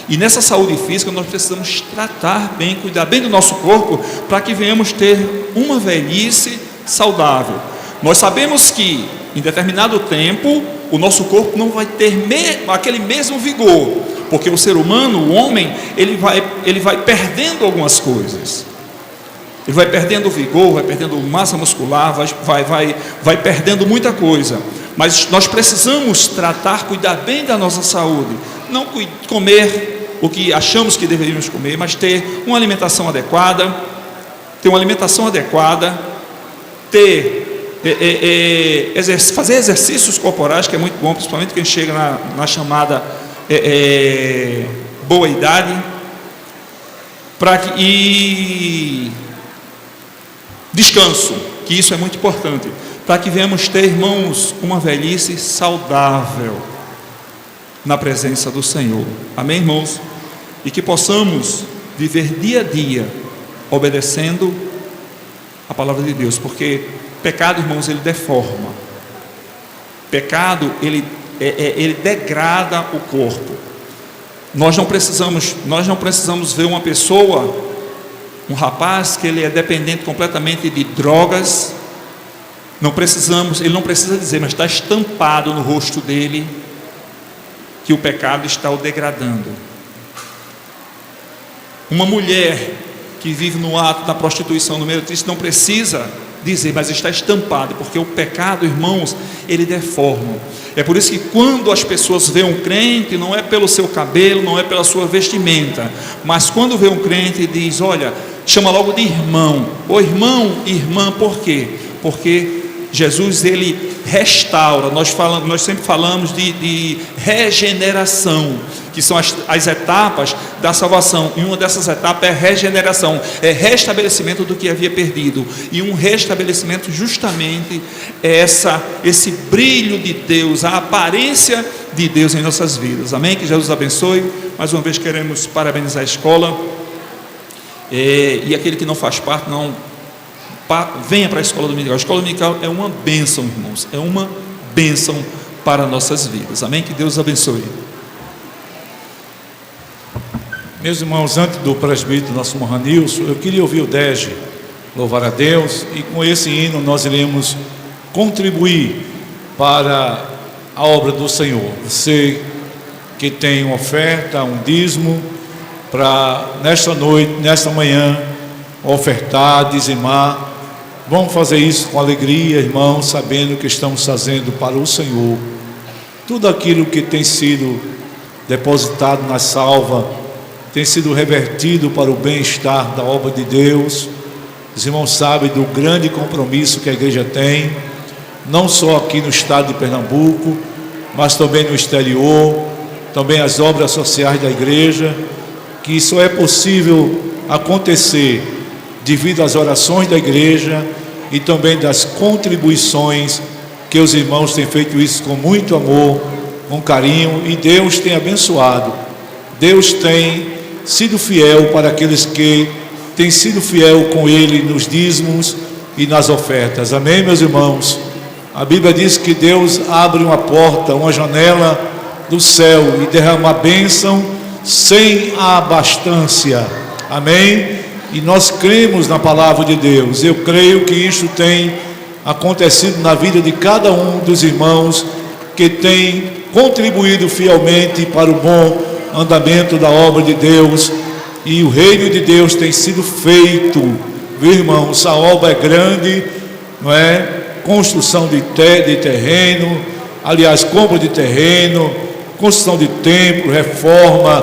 E nessa saúde física nós precisamos tratar bem, cuidar bem do nosso corpo, para que venhamos ter uma velhice saudável. Nós sabemos que em determinado tempo o nosso corpo não vai ter aquele mesmo vigor, porque o ser humano, o homem, ele vai perdendo algumas coisas. Ele vai perdendo vigor, vai perdendo massa muscular, vai perdendo muita coisa. Mas nós precisamos cuidar bem da nossa saúde. Não comer o que achamos que deveríamos comer, mas ter uma alimentação adequada, fazer exercícios corporais, que é muito bom, principalmente quem chega na chamada boa idade, e descanso, que isso é muito importante, para que venhamos ter, irmãos, uma velhice saudável na presença do Senhor. Amém, irmãos? E que possamos viver dia a dia obedecendo a palavra de Deus, porque pecado, irmãos, ele deforma. Pecado, ele degrada o corpo. Nós não precisamos ver uma pessoa, um rapaz que ele é dependente completamente de drogas. Ele não precisa dizer, mas está estampado no rosto dele que o pecado está o degradando. Uma mulher que vive no ato da prostituição, no meretriz, não precisa dizer, mas está estampado, porque o pecado, irmãos, ele deforma. É por isso que quando as pessoas veem um crente, não é pelo seu cabelo, não é pela sua vestimenta, mas quando vê um crente, diz, olha, chama logo de irmão, ou irmão, irmã, por quê? Porque Jesus, ele restaura. Nós sempre falamos de regeneração, que são as etapas da salvação, e uma dessas etapas é regeneração, é restabelecimento do que havia perdido, e um restabelecimento justamente é esse brilho de Deus, a aparência de Deus em nossas vidas. Amém? Que Jesus abençoe. Mais uma vez queremos parabenizar a escola, e aquele que não faz parte, venha para a escola dominical. A escola dominical é uma bênção, irmãos, é uma bênção para nossas vidas. Amém? Que Deus abençoe. Meus irmãos, antes do presbítero, nosso irmão Nilson, eu queria ouvir o Dege louvar a Deus, e com esse hino nós iremos contribuir para a obra do Senhor. Você que tem uma oferta, um dízimo, para nesta noite, nesta manhã, ofertar, dizimar, vamos fazer isso com alegria, irmãos, sabendo que estamos fazendo para o Senhor. Tudo aquilo que tem sido depositado na salva tem sido revertido para o bem-estar da obra de Deus. Os irmãos sabem do grande compromisso que a igreja tem, não só aqui no estado de Pernambuco, mas também no exterior, também as obras sociais da igreja, que só é possível acontecer devido às orações da igreja e também das contribuições que os irmãos têm feito isso com muito amor, com carinho, e Deus tem abençoado. Deus tem sido fiel para aqueles que têm sido fiel com Ele nos dízimos e nas ofertas. Amém, meus irmãos? A Bíblia diz que Deus abre uma porta, uma janela do céu e derrama a bênção sem abastança. Amém? E nós cremos na palavra de Deus. Eu creio que isso tem acontecido na vida de cada um dos irmãos que tem contribuído fielmente para o bom andamento da obra de Deus, e o reino de Deus tem sido feito, viu, irmãos? A obra é grande, não é? Construção de terreno, aliás, compra de terreno, construção de templo, reforma,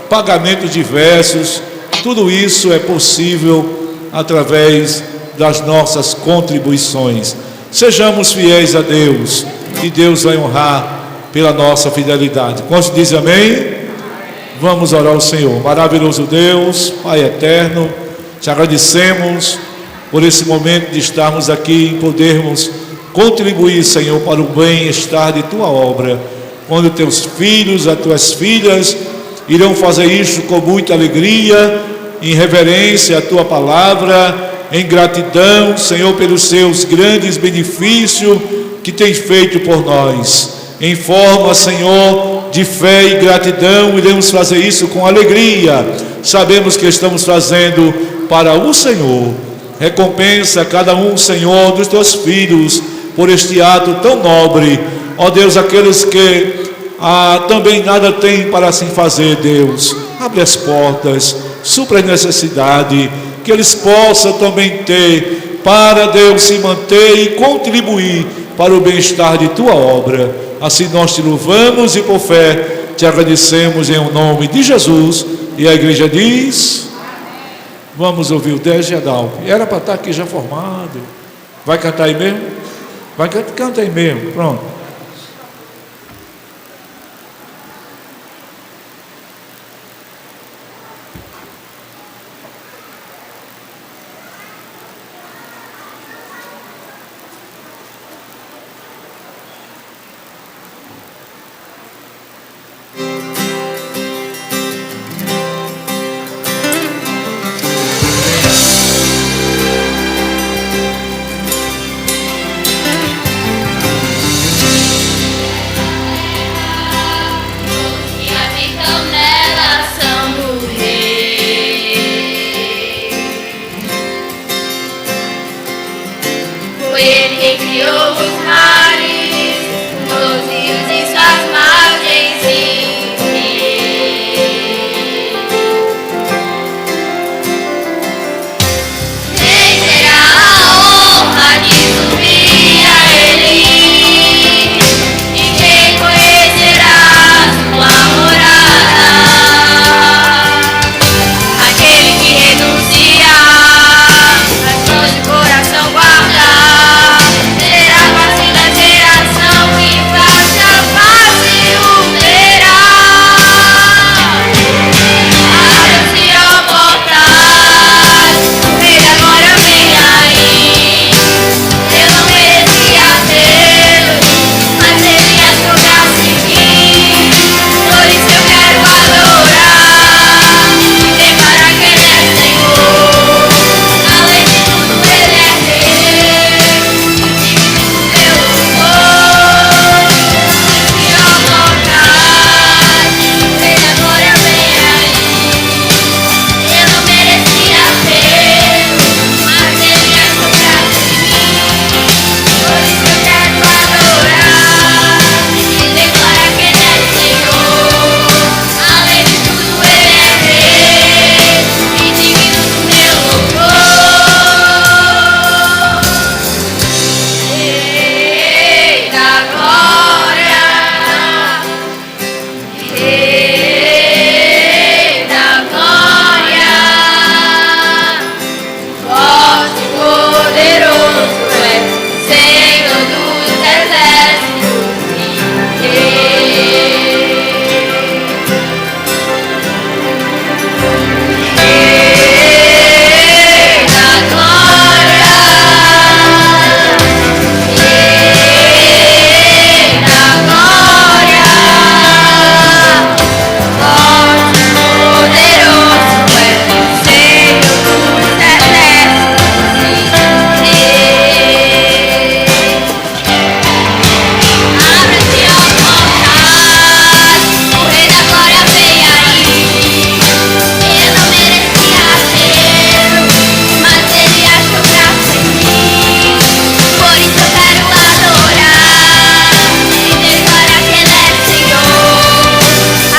pagamentos diversos, tudo isso é possível através das nossas contribuições. Sejamos fiéis a Deus, e Deus vai honrar pela nossa fidelidade. Quantos dizem amém? Vamos orar ao Senhor. Maravilhoso Deus, Pai eterno, te agradecemos por esse momento de estarmos aqui e podermos contribuir, Senhor, para o bem-estar de tua obra, quando teus filhos, as tuas filhas irão fazer isso com muita alegria, em reverência à tua palavra, em gratidão, Senhor, pelos seus grandes benefícios que tens feito por nós. Em forma, Senhor, de fé e gratidão, iremos fazer isso com alegria. Sabemos que estamos fazendo para o Senhor. Recompensa cada um, Senhor, dos teus filhos por este ato tão nobre. Ó Deus, aqueles que também nada têm para assim fazer, Deus, abre as portas, supra a necessidade, que eles possam também ter para, Deus, se manter e contribuir para o bem-estar de tua obra. Assim nós te louvamos e por fé te agradecemos em nome de Jesus. E a igreja diz: vamos ouvir o Dege Adalpo. Era para estar aqui já formado. Vai cantar aí mesmo? Vai cantar aí mesmo, pronto. criou os mares, os rios e suas margens, quem terá a honra de subir a Ele? E quem conhecerá sua morada? Aquele que renuncia as mãos de coração guardar, terá face da geração que face a face o verá. Abram-se, ó portais, o Rei da glória vem aí. Eu não merecia tê-lo, mas ele achou graça em mim. Por isso eu quero adorar e declarar que ele é Senhor. Além de tudo, ele é Rei, meu louvor. E ó mortais, o Rei da glória vem aí. Eu não merecia tê-lo, mas ele achou graça em mim. Por isso eu quero adorar e declarar que ele é Senhor. Além de tudo, ele é Rei e digno do meu louvor. Rei da glória, Rei da glória, forte e poderoso é Senhor dos exércitos e Rei. Rei da glória, Rei da glória, forte e poderoso é Senhor dos exércitos e Rei. Abre-se, ó portais, o Rei da glória vem aí. Eu não merecia tê-lo, mas ele achou graça em mim. Por isso eu quero adorar e declarar que ele é Senhor.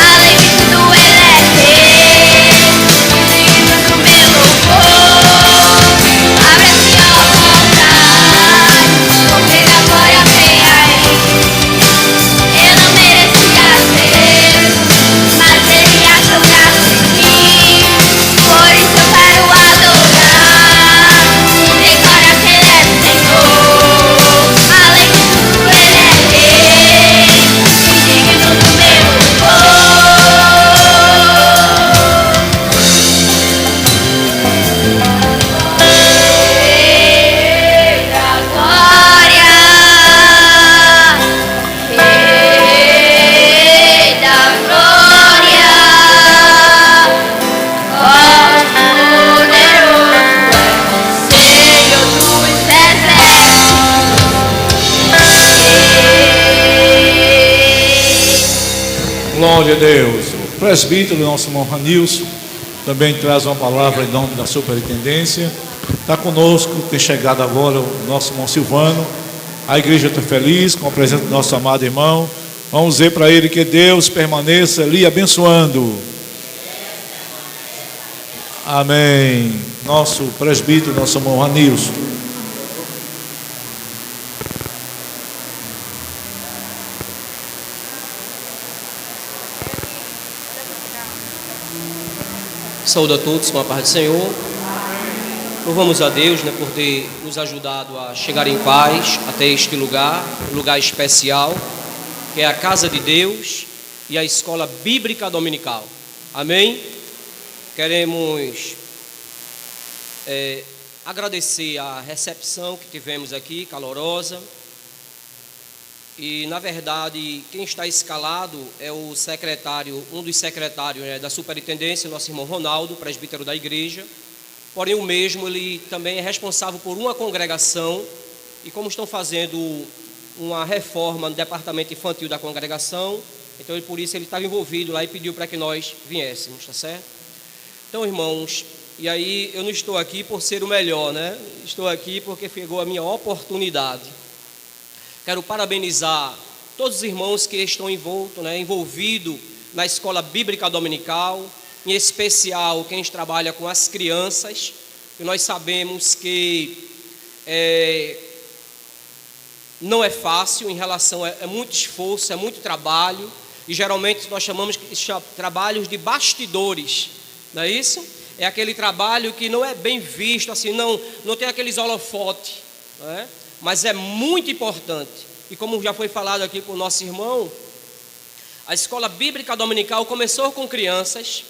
Além de tudo, ele é Rei, digno do meu louvor. Abre-se, ó portais, o Rei da glória vem aí. Eu não merecia tê-lo, mas ele achou graça em mim. Por isso eu quero adorar e declarar que ele é Senhor. Além de tudo, ele é Rei e digno do meu louvor. Rei da glória, Rei da glória, forte e poderoso é Senhor dos exércitos. Glória a Deus. O presbítero, nosso irmão Ranilson, também traz uma palavra em nome da superintendência. Está conosco, tem chegado agora o nosso irmão Silvano. A igreja está feliz com a presença do nosso amado irmão. Vamos dizer para ele que Deus permaneça lhe abençoando. Amém. Nosso presbítero, nosso irmão Ranilson. Saúde a todos com a paz do Senhor. Louvamos a Deus, por ter nos ajudado a chegar em paz até este lugar, um lugar especial, que é a Casa de Deus e a Escola Bíblica Dominical. Amém? Queremos agradecer a recepção que tivemos aqui, calorosa. E, na verdade, quem está escalado é o secretário, um dos secretários da superintendência, nosso irmão Ronaldo, presbítero da igreja. Porém, o mesmo, ele também é responsável por uma congregação. E como estão fazendo uma reforma no departamento infantil da congregação, então por isso ele estava envolvido lá e pediu para que nós viéssemos, tá certo? Então, irmãos, E aí eu não estou aqui por ser o melhor, né? Estou aqui porque chegou a minha oportunidade. Quero parabenizar todos os irmãos que estão envolvidos na escola bíblica dominical, em especial quem trabalha com as crianças, que nós sabemos que não é fácil em relação, é muito esforço, é muito trabalho, e geralmente nós chamamos de trabalhos de bastidores, não é isso? É aquele trabalho que não é bem visto, assim, não tem aqueles holofotes, não é? Mas é muito importante. E como já foi falado aqui por nosso irmão, a escola bíblica dominical começou com crianças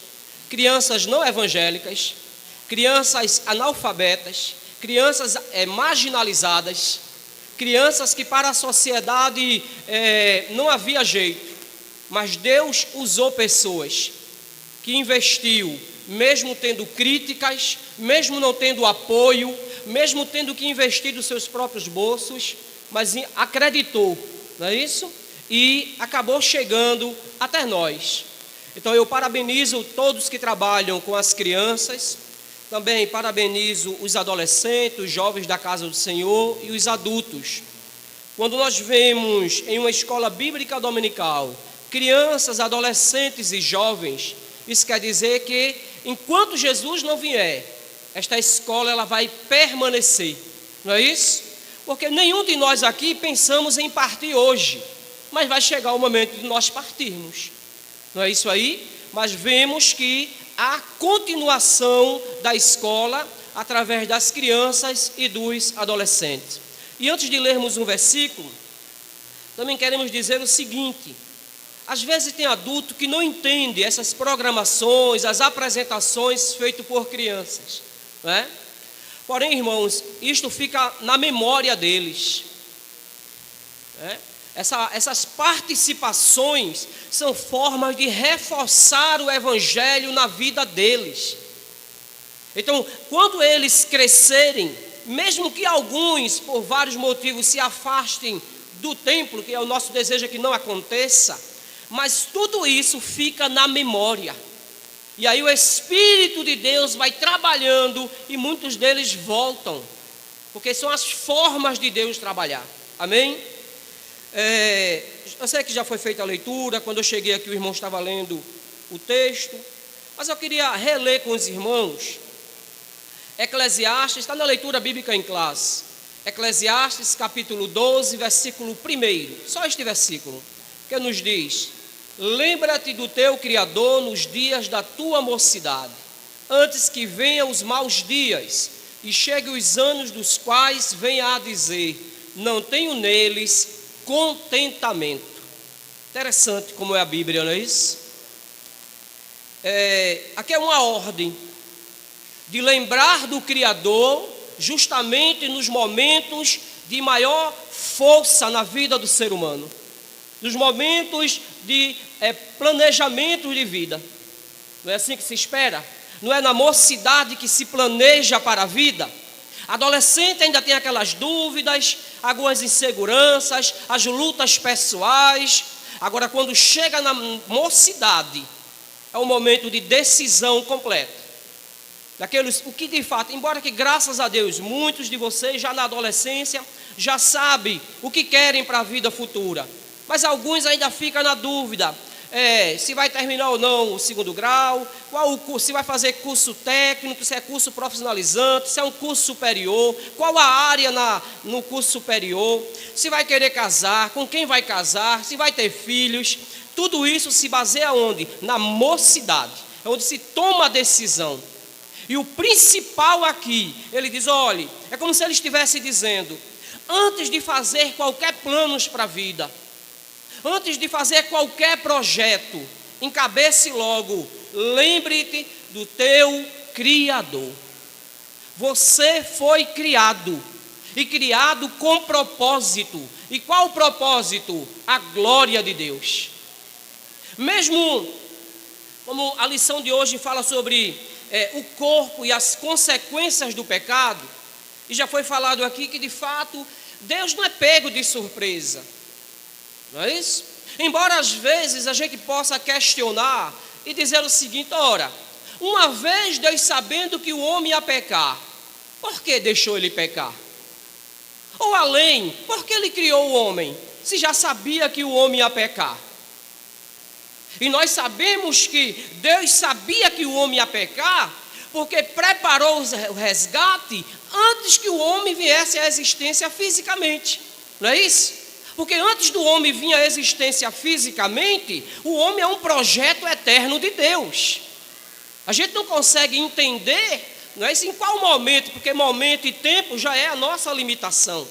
não evangélicas, crianças analfabetas, crianças marginalizadas, crianças que para a sociedade não havia jeito, mas Deus usou pessoas que investiu, mesmo tendo críticas, mesmo não tendo apoio, mesmo tendo que investir dos seus próprios bolsos, mas acreditou, não é isso? E acabou chegando até nós. Então eu parabenizo todos que trabalham com as crianças, também parabenizo os adolescentes, os jovens da casa do Senhor e os adultos. Quando nós vemos em uma escola bíblica dominical, crianças, adolescentes e jovens, isso quer dizer que enquanto Jesus não vier, esta escola ela vai permanecer, não é isso? Porque nenhum de nós aqui pensamos em partir hoje, mas vai chegar o momento de nós partirmos, não é isso aí? Mas vemos que há continuação da escola através das crianças e dos adolescentes. E antes de lermos um versículo, também queremos dizer o seguinte: às vezes tem adulto que não entende essas programações, as apresentações feitas por crianças, não é? Porém, irmãos, isto fica na memória deles, né? Essas participações são formas de reforçar o evangelho na vida deles. Então, quando eles crescerem, mesmo que alguns, por vários motivos, se afastem do templo, que é o nosso desejo que não aconteça, mas tudo isso fica na memória. E aí o Espírito de Deus vai trabalhando e muitos deles voltam, porque são as formas de Deus trabalhar. Amém? Eu sei que já foi feita a leitura. Quando eu cheguei aqui o irmão estava lendo o texto, mas eu queria reler com os irmãos Eclesiastes, está na leitura bíblica em classe, Eclesiastes capítulo 12, versículo 1, só este versículo, que nos diz: lembra-te do teu Criador nos dias da tua mocidade, antes que venham os maus dias e cheguem os anos dos quais venha a dizer: não tenho neles contentamento. Interessante como é a Bíblia, não é isso? Aqui é uma ordem de lembrar do Criador justamente nos momentos de maior força na vida do ser humano, nos momentos de planejamento de vida. Não é assim que se espera? Não é na mocidade que se planeja para a vida? Adolescente ainda tem aquelas dúvidas, algumas inseguranças, as lutas pessoais. Agora, quando chega na mocidade, é um momento de decisão completa. Daqueles, o que de fato, embora que graças a Deus, muitos de vocês já na adolescência já sabem o que querem para a vida futura, mas alguns ainda ficam na dúvida, se vai terminar ou não o 2º grau, qual o curso, se vai fazer curso técnico, se é curso profissionalizante, se é um curso superior, qual a área no curso superior, se vai querer casar, com quem vai casar, se vai ter filhos. Tudo isso se baseia onde? Na mocidade, é onde se toma a decisão. E o principal aqui, ele diz, olhe, é como se ele estivesse dizendo: antes de fazer qualquer planos para a vida, antes de fazer qualquer projeto, encabece logo, lembre-te do teu Criador. Você foi criado, e criado com propósito. E qual o propósito? A glória de Deus. Mesmo como a lição de hoje fala sobre o corpo e as consequências do pecado, e já foi falado aqui que de fato Deus não é pego de surpresa, não é isso? Embora às vezes a gente possa questionar e dizer o seguinte: ora, uma vez Deus sabendo que o homem ia pecar, por que deixou ele pecar? Ou além, por que ele criou o homem, se já sabia que o homem ia pecar? E nós sabemos que Deus sabia que o homem ia pecar, porque preparou o resgate antes que o homem viesse à existência fisicamente. Não é isso? Porque antes do homem vir à existência fisicamente, o homem é um projeto eterno de Deus. A gente não consegue entender, não é isso, em qual momento, porque momento e tempo já é a nossa limitação.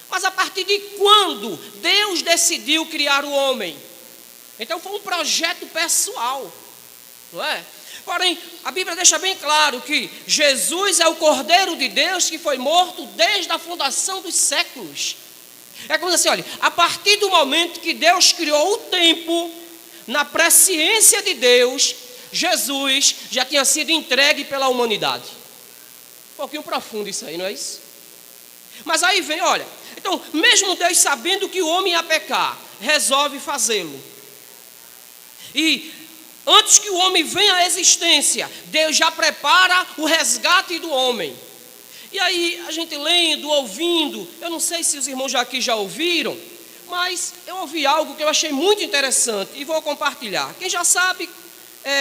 Mas a partir de quando Deus decidiu criar o homem? Então foi um projeto pessoal, não é? Porém, a Bíblia deixa bem claro que Jesus é o Cordeiro de Deus que foi morto desde a fundação dos séculos. É como assim, olha, a partir do momento que Deus criou o tempo, na presciência de Deus, Jesus já tinha sido entregue pela humanidade. Um pouquinho profundo isso aí, não é isso? Mas aí vem, olha, então, mesmo Deus sabendo que o homem ia pecar, resolve fazê-lo. E antes que o homem venha à existência, Deus já prepara o resgate do homem. E aí, a gente lendo, ouvindo, eu não sei se os irmãos aqui já ouviram, mas eu ouvi algo que eu achei muito interessante e vou compartilhar. Quem já sabe,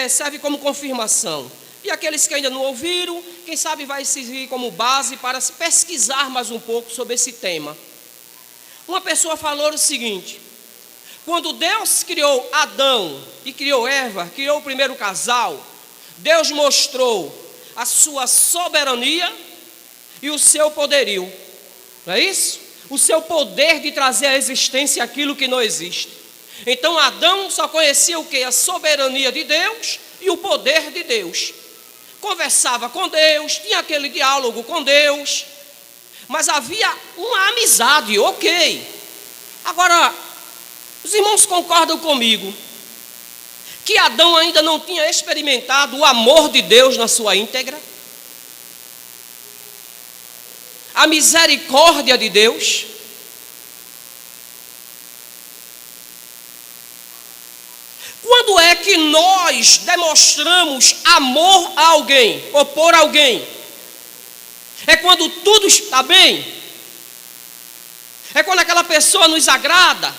serve como confirmação. E aqueles que ainda não ouviram, quem sabe vai servir como base para se pesquisar mais um pouco sobre esse tema. Uma pessoa falou o seguinte: quando Deus criou Adão e criou Eva, criou o primeiro casal, Deus mostrou a sua soberania e o seu poderio. Não é isso? O seu poder de trazer à existência aquilo que não existe. Então Adão só conhecia o quê? A soberania de Deus e o poder de Deus. Conversava com Deus, tinha aquele diálogo com Deus, mas havia uma amizade, ok. Agora, os irmãos concordam comigo que Adão ainda não tinha experimentado o amor de Deus na sua íntegra? A misericórdia de Deus? Quando é que nós demonstramos amor a alguém ou por alguém? É quando tudo está bem? É quando aquela pessoa nos agrada?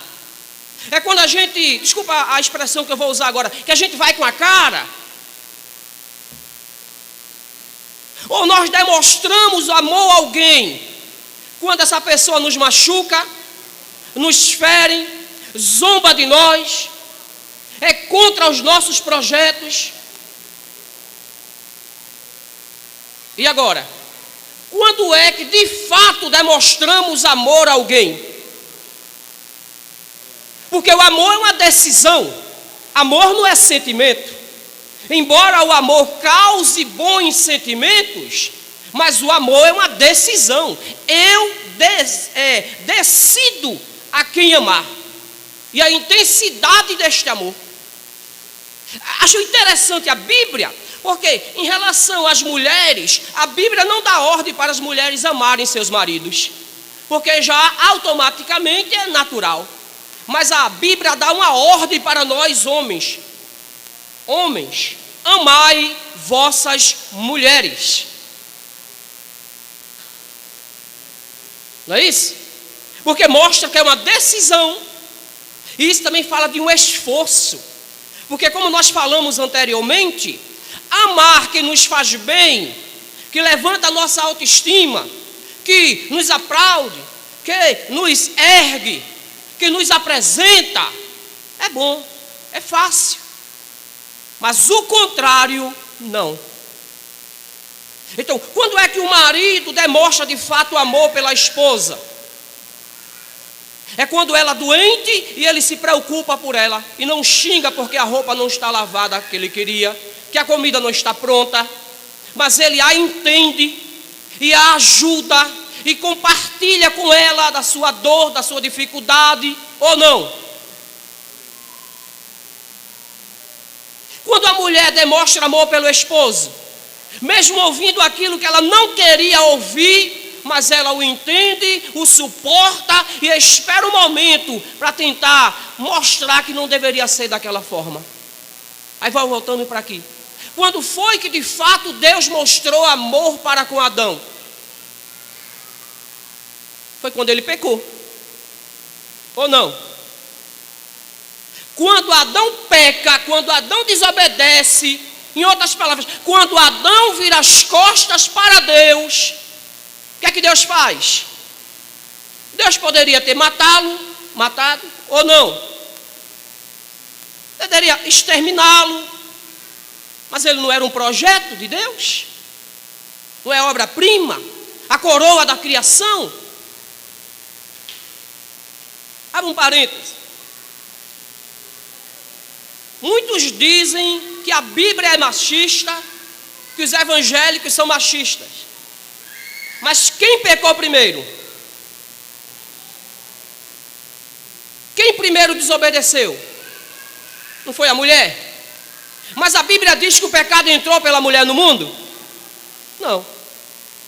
É quando a gente, desculpa a expressão que eu vou usar agora, que a gente vai com a cara? Ou nós demonstramos amor a alguém quando essa pessoa nos machuca, nos fere, zomba de nós, é contra os nossos projetos? E agora, quando é que de fato demonstramos amor a alguém? Porque o amor é uma decisão, amor não é sentimento. Embora o amor cause bons sentimentos, mas o amor é uma decisão. Eu decido a quem amar. E a intensidade deste amor. Acho interessante a Bíblia, porque em relação às mulheres, a Bíblia não dá ordem para as mulheres amarem seus maridos, porque já automaticamente é natural. Mas a Bíblia dá uma ordem para nós homens. Homens, amai vossas mulheres. Não é isso? Porque mostra que é uma decisão. E isso também fala de um esforço. Porque como nós falamos anteriormente, amar que nos faz bem, que levanta a nossa autoestima, que nos aplaude, que nos ergue, que nos apresenta, é bom, é fácil. Mas o contrário, não. Então, quando é que o marido demonstra de fato amor pela esposa? É quando ela é doente e ele se preocupa por ela e não xinga porque a roupa não está lavada que ele queria, que a comida não está pronta, mas ele a entende e a ajuda e compartilha com ela da sua dor, da sua dificuldade, ou não? Quando a mulher demonstra amor pelo esposo, mesmo ouvindo aquilo que ela não queria ouvir, mas ela o entende, o suporta e espera um momento para tentar mostrar que não deveria ser daquela forma. Aí vai voltando para aqui. Quando foi que de fato Deus mostrou amor para com Adão? Foi quando ele pecou. Ou não? Quando Adão peca, quando Adão desobedece, em outras palavras, quando Adão vira as costas para Deus, o que é que Deus faz? Deus poderia ter matado, ou não? Poderia exterminá-lo, mas ele não era um projeto de Deus? Não é obra-prima? A coroa da criação? Abre um parênteses. Muitos dizem que a Bíblia é machista, que os evangélicos são machistas. Mas quem pecou primeiro? Quem primeiro desobedeceu? Não foi a mulher? Mas a Bíblia diz que o pecado entrou pela mulher no mundo? Não.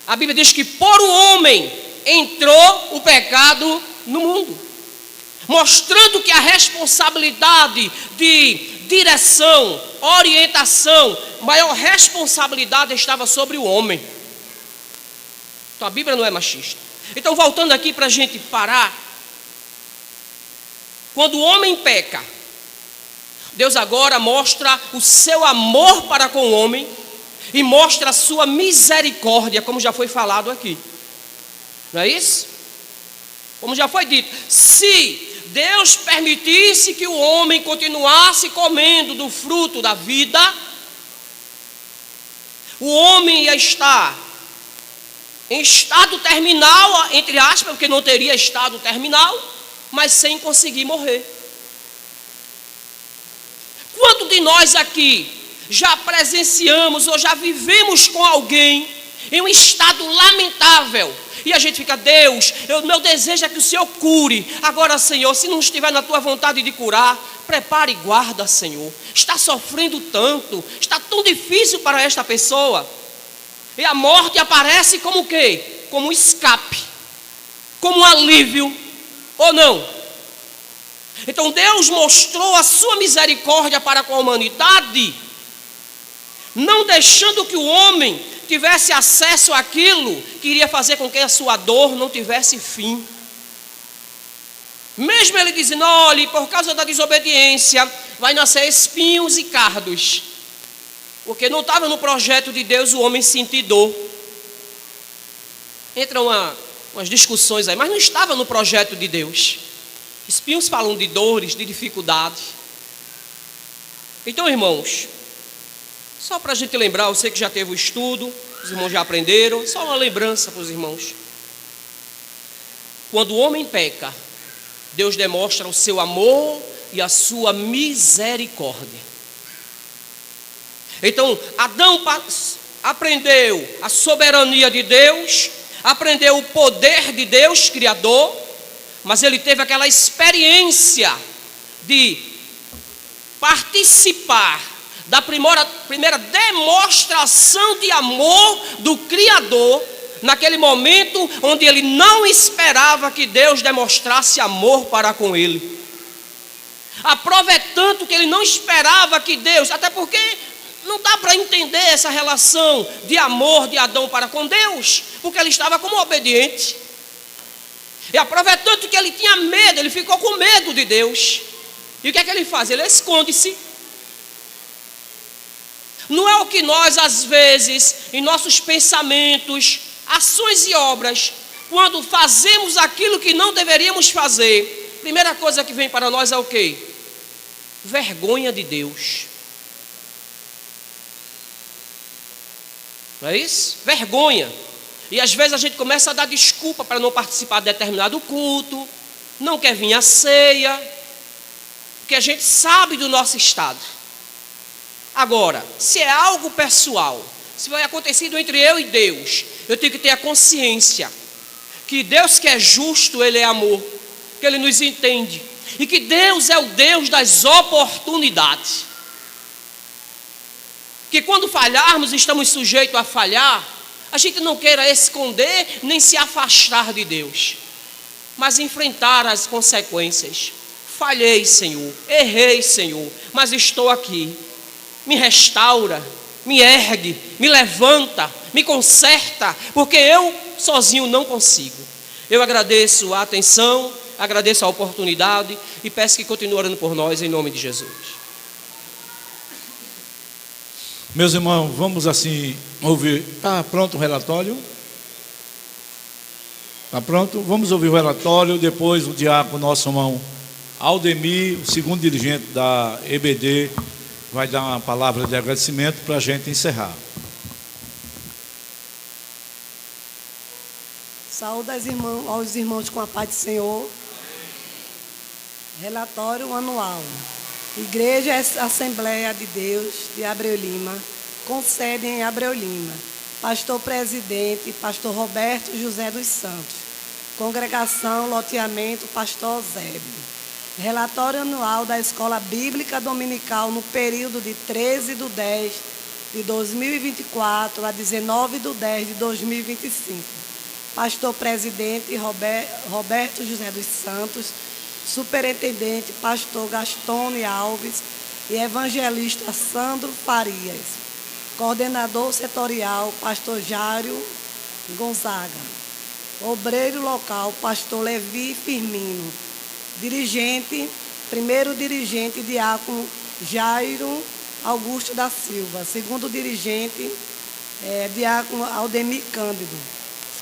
A Bíblia diz que por o homem entrou o pecado no mundo, mostrando que a responsabilidade de direção, orientação, maior responsabilidade estava sobre o homem. Então a Bíblia não é machista. Então, voltando aqui para a gente parar, quando o homem peca, Deus agora mostra o seu amor para com o homem e mostra a sua misericórdia, como já foi falado aqui. Não é isso? Como já foi dito, se Deus permitisse que o homem continuasse comendo do fruto da vida, o homem ia estar em estado terminal, entre aspas, porque não teria estado terminal, mas sem conseguir morrer. Quanto de nós aqui já presenciamos ou já vivemos com alguém em um estado lamentável? E a gente fica, Deus, meu desejo é que o Senhor cure. Agora, Senhor, se não estiver na tua vontade de curar, prepare e guarda, Senhor. Está sofrendo tanto, está tão difícil para esta pessoa. E a morte aparece como o quê? Como um escape, como um alívio, ou não? Então Deus mostrou a sua misericórdia para com a humanidade, não deixando que o homem tivesse acesso àquilo que iria fazer com que a sua dor não tivesse fim. Mesmo ele dizendo, olhe, por causa da desobediência, vai nascer espinhos e cardos. Porque não estava no projeto de Deus o homem sentir dor. Entram umas discussões aí, mas não estava no projeto de Deus. Espinhos falam de dores, de dificuldade. Então, irmãos, só para a gente lembrar, eu sei que já teve o estudo, os irmãos já aprenderam, só uma lembrança para os irmãos. Quando o homem peca, Deus demonstra o seu amor e a sua misericórdia. Então, Adão aprendeu a soberania de Deus, aprendeu o poder de Deus, Criador, mas ele teve aquela experiência de participar da primeira demonstração de amor do Criador, naquele momento onde ele não esperava que Deus demonstrasse amor para com ele. Aprova tanto que ele não esperava que Deus, até porque não dá para entender essa relação de amor de Adão para com Deus, porque ele estava como obediente. E aprova tanto que ele tinha medo, ele ficou com medo de Deus. E o que é que ele faz? Ele esconde-se. Não é o que nós, às vezes, em nossos pensamentos, ações e obras, quando fazemos aquilo que não deveríamos fazer, primeira coisa que vem para nós é o quê? Vergonha de Deus. Não é isso? Vergonha. E às vezes a gente começa a dar desculpa para não participar de determinado culto, não quer vir à ceia, porque a gente sabe do nosso estado. Agora, se é algo pessoal, se foi acontecido entre eu e Deus, eu tenho que ter a consciência que Deus que é justo, Ele é amor, que Ele nos entende, e que Deus é o Deus das oportunidades. Que quando falharmos, estamos sujeitos a falhar, a gente não queira esconder nem se afastar de Deus, mas enfrentar as consequências. Falhei, Senhor, errei, Senhor, mas estou aqui. Me restaura, me ergue, me levanta, me conserta, porque eu sozinho não consigo. Eu agradeço a atenção, agradeço a oportunidade e peço que continue orando por nós em nome de Jesus. Meus irmãos, vamos assim ouvir. Está pronto o relatório? Está pronto? Vamos ouvir o relatório. Depois o diácono, nosso irmão Aldemir, o segundo dirigente da EBD, vai dar uma palavra de agradecimento para a gente encerrar. Saúde aos irmãos com a paz do Senhor. Relatório anual. Igreja Assembleia de Deus de Abreu Lima, com sede em Abreu Lima. Pastor Presidente, Pastor Roberto José dos Santos. Congregação Loteamento, Pastor Eusébio. Relatório anual da Escola Bíblica Dominical no período de 13/10/2024 a 19/10/2025. Pastor Presidente Roberto José dos Santos. Superintendente Pastor Gastone Alves e Evangelista Sandro Farias. Coordenador setorial Pastor Jário Gonzaga. Obreiro local Pastor Levi Firmino. Dirigente, primeiro dirigente Diácono Jairo Augusto da Silva. Segundo dirigente Diácono Aldemir Cândido.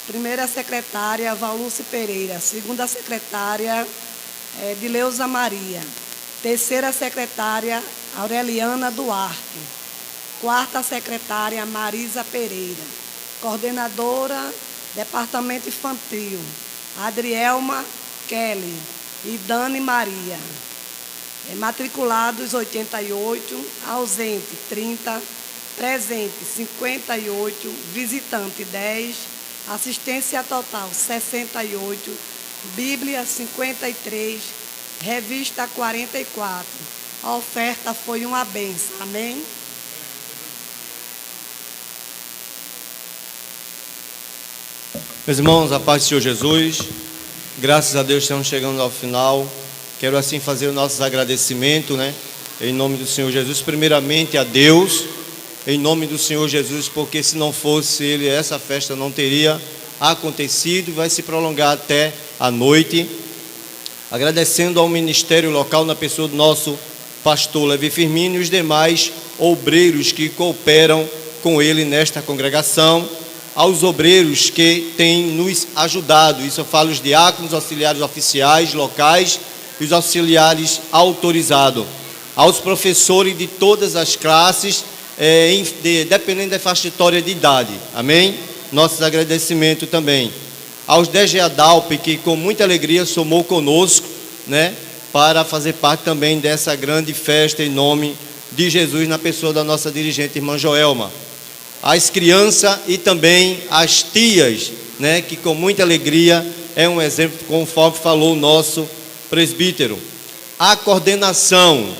Primeira secretária Valúcia Pereira. Segunda secretária de Leusa Maria. Terceira secretária, Aureliana Duarte. Quarta secretária, Marisa Pereira. Coordenadora, Departamento Infantil, Adrielma Kelly e Dani Maria. Matriculados 88, ausente 30, presente 58, visitante 10, assistência total 68, Bíblia 53, revista 44. A oferta foi uma bênção. Amém? Meus irmãos, a paz do Senhor Jesus, graças a Deus estamos chegando ao final. Quero assim fazer os nossos agradecimentos, em nome do Senhor Jesus, primeiramente a Deus, em nome do Senhor Jesus, porque se não fosse Ele, essa festa não teria acontecido e vai se prolongar até a noite. Agradecendo ao ministério local na pessoa do nosso pastor Levi Firmino e os demais obreiros que cooperam com ele nesta congregação, aos obreiros que têm nos ajudado, isso eu falo os diáconos, auxiliares oficiais locais e os auxiliares autorizados, aos professores de todas as classes, dependendo da faixa etária de idade, amém? Nossos agradecimentos também aos DG Adalp, que com muita alegria somou conosco, para fazer parte também dessa grande festa em nome de Jesus, na pessoa da nossa dirigente irmã Joelma. As crianças e também as tias, que com muita alegria é um exemplo, conforme falou o nosso presbítero. A coordenação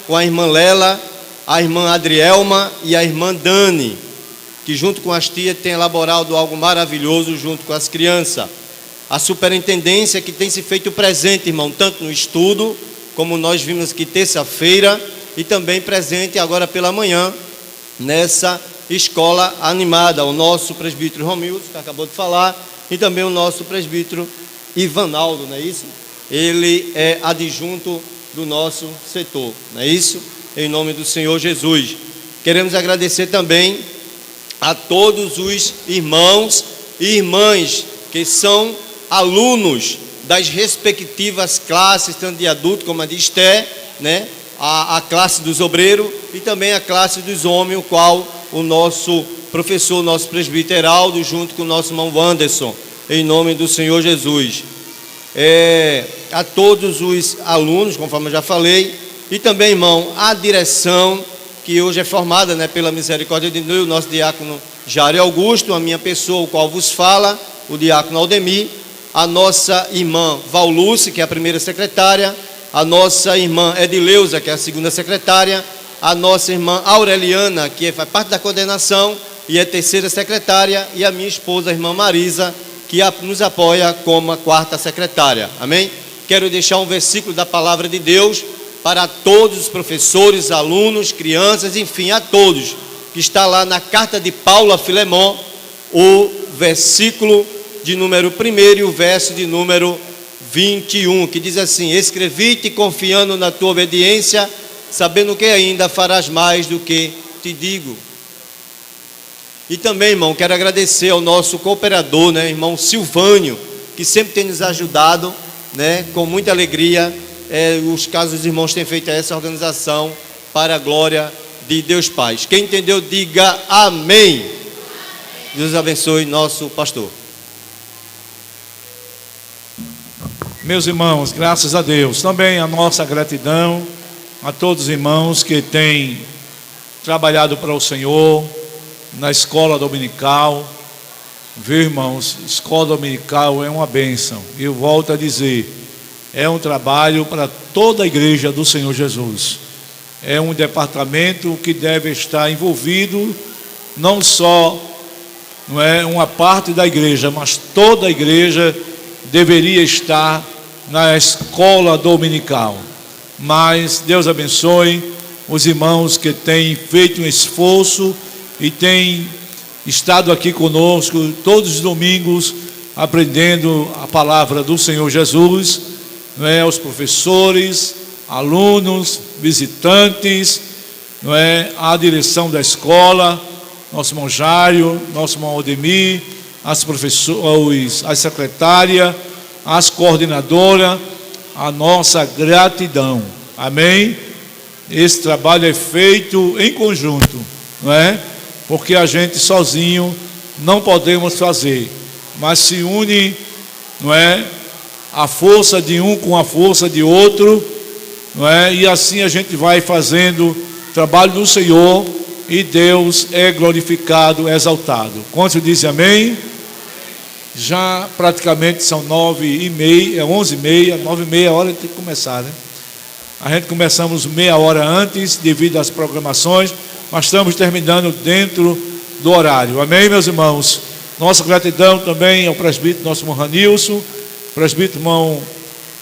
com a irmã Lela, a irmã Adrielma e a irmã Dani, que junto com as tias tem elaborado algo maravilhoso junto com as crianças. A superintendência que tem se feito presente, irmão, tanto no estudo, como nós vimos aqui terça-feira, e também presente agora pela manhã, nessa escola animada. O nosso presbítero Romildo, que acabou de falar, e também o nosso presbítero Ivanaldo, não é isso? Ele é adjunto do nosso setor, não é isso? Em nome do Senhor Jesus. Queremos agradecer também a todos os irmãos e irmãs que são alunos das respectivas classes, tanto de adulto como a de Esté, a classe dos obreiros e também a classe dos homens, o qual o nosso professor, nosso presbítero Heraldo, junto com o nosso irmão Wanderson, em nome do Senhor Jesus. A todos os alunos, conforme eu já falei, e também, irmão, a direção, que hoje é formada pela misericórdia de Deus, o nosso diácono Jário Augusto, a minha pessoa, o qual vos fala, o diácono Aldemir, a nossa irmã Valúcia, que é a primeira secretária, a nossa irmã Edileuza, que é a segunda secretária, a nossa irmã Aureliana, que faz parte da coordenação e é terceira secretária, e a minha esposa, a irmã Marisa, que nos apoia como a quarta secretária. Amém? Quero deixar um versículo da palavra de Deus para todos os professores, alunos, crianças, enfim, a todos, que está lá na carta de Paulo a Filemon, o versículo de número 1 e o verso de número 21, que diz assim: escrevi-te confiando na tua obediência, sabendo que ainda farás mais do que te digo. E também, irmão, quero agradecer ao nosso cooperador, né, irmão Silvânio, que sempre tem nos ajudado, né, com muita alegria. Os casos dos irmãos têm feito essa organização para a glória de Deus Pai. Quem entendeu, diga amém. Deus abençoe nosso pastor. Meus irmãos, graças a Deus. Também a nossa gratidão a todos os irmãos que têm trabalhado para o Senhor na escola dominical. Viu, irmãos, escola dominical é uma bênção. Eu volto a dizer, é um trabalho para toda a igreja do Senhor Jesus. É um departamento que deve estar envolvido não só, não é uma parte da igreja, mas toda a igreja deveria estar na escola dominical. Mas Deus abençoe os irmãos que têm feito um esforço e têm estado aqui conosco todos os domingos aprendendo a palavra do Senhor Jesus, não é? Os professores, alunos, visitantes, não é? A direção da escola, nosso irmão Jário, nosso irmão Odemir, as professores, a secretária, as coordenadoras, a nossa gratidão. Amém? Esse trabalho é feito em conjunto, não é? Porque a gente sozinho não podemos fazer, mas se une, não é? A força de um com a força de outro, não é? E assim a gente vai fazendo o trabalho do Senhor e Deus é glorificado, exaltado. Quantos dizem amém? Já praticamente são 9h30, 11h30, 9h30, hora de começar, né? A gente começamos meia hora antes, devido às programações, mas estamos terminando dentro do horário. Amém, meus irmãos? Nossa gratidão também ao presbítero, nosso irmão Ranilson, presbítero irmão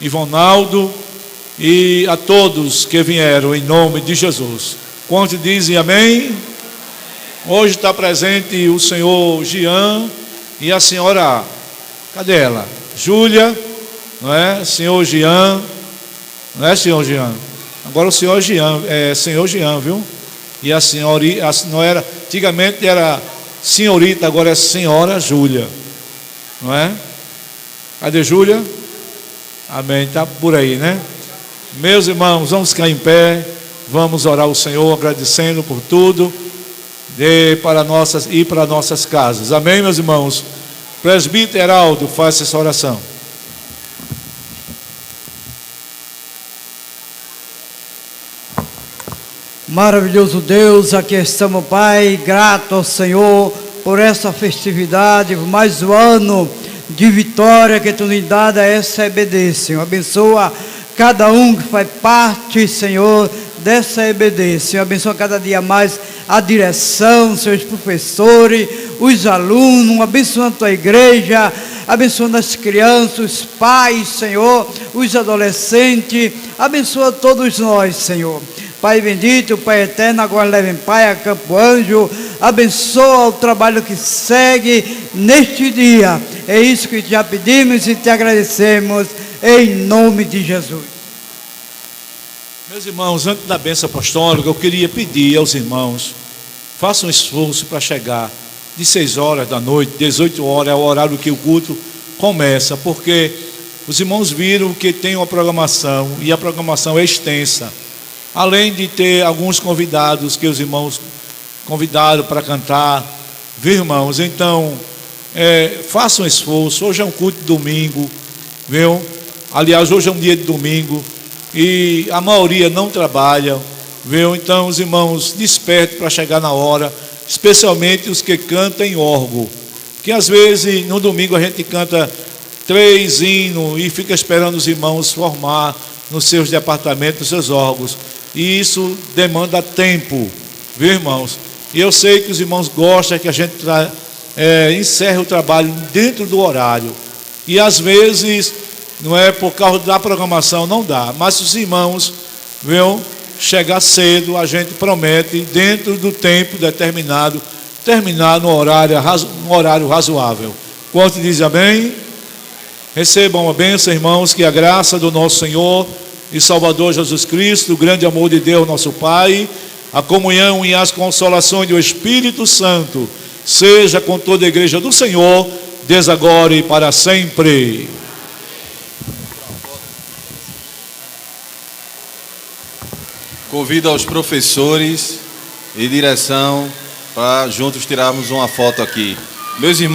Ivonaldo, e a todos que vieram em nome de Jesus. Quantos dizem amém? Hoje está presente o senhor Jean e a senhora, cadê ela? Júlia, não é? Senhor Jean, não é, senhor Jean? Agora o senhor Jean, senhor Jean, viu? E a senhora, não era, antigamente era senhorita, agora é senhora Júlia, não é? Cadê Júlia? Amém, está por aí, né? Meus irmãos, vamos ficar em pé, vamos orar ao Senhor, agradecendo por tudo, ir para nossas casas. Amém, meus irmãos? Presbítero Heraldo, faça essa oração. Maravilhoso Deus, aqui estamos, Pai, grato ao Senhor por essa festividade, por mais um ano de vitória que tu nos dá a essa EBD, Senhor. Abençoa cada um que faz parte, Senhor, dessa EBD, Senhor. Abençoa cada dia mais a direção, Senhor, os professores, os alunos, abençoa a tua igreja, abençoa as crianças, os pais, Senhor, os adolescentes, abençoa todos nós, Senhor. Pai bendito, Pai eterno, agora levem Pai a Campo Anjo, abençoa o trabalho que segue neste dia. É isso que já pedimos e te agradecemos, em nome de Jesus. Meus irmãos, antes da bênção apostólica, eu queria pedir aos irmãos, façam um esforço para chegar de 6 horas da noite, 18 horas, é o horário que o culto começa, porque os irmãos viram que tem uma programação, e a programação é extensa. Além de ter alguns convidados que os irmãos convidaram para cantar, viu, irmãos? Então, façam um esforço. Hoje é um culto de domingo, viu? Aliás, hoje é um dia de domingo e a maioria não trabalha, viu? Então, os irmãos despertem para chegar na hora, especialmente os que cantam em órgão, que às vezes no domingo a gente canta 3 hinos e fica esperando os irmãos formar nos seus departamentos, nos seus órgãos. E isso demanda tempo, viu, irmãos? E eu sei que os irmãos gostam que a gente encerre o trabalho dentro do horário. E às vezes, não é por causa da programação, não dá. Mas os irmãos, viu? Chegar cedo, a gente promete, dentro do tempo determinado, terminar no horário razoável. Quanto diz amém? Recebam a bênção, irmãos, que a graça do nosso Senhor e Salvador Jesus Cristo, o grande amor de Deus, nosso Pai, a comunhão e as consolações do Espírito Santo, seja com toda a igreja do Senhor, desde agora e para sempre. Convido aos professores e direção para juntos tirarmos uma foto aqui. Meus irmãos,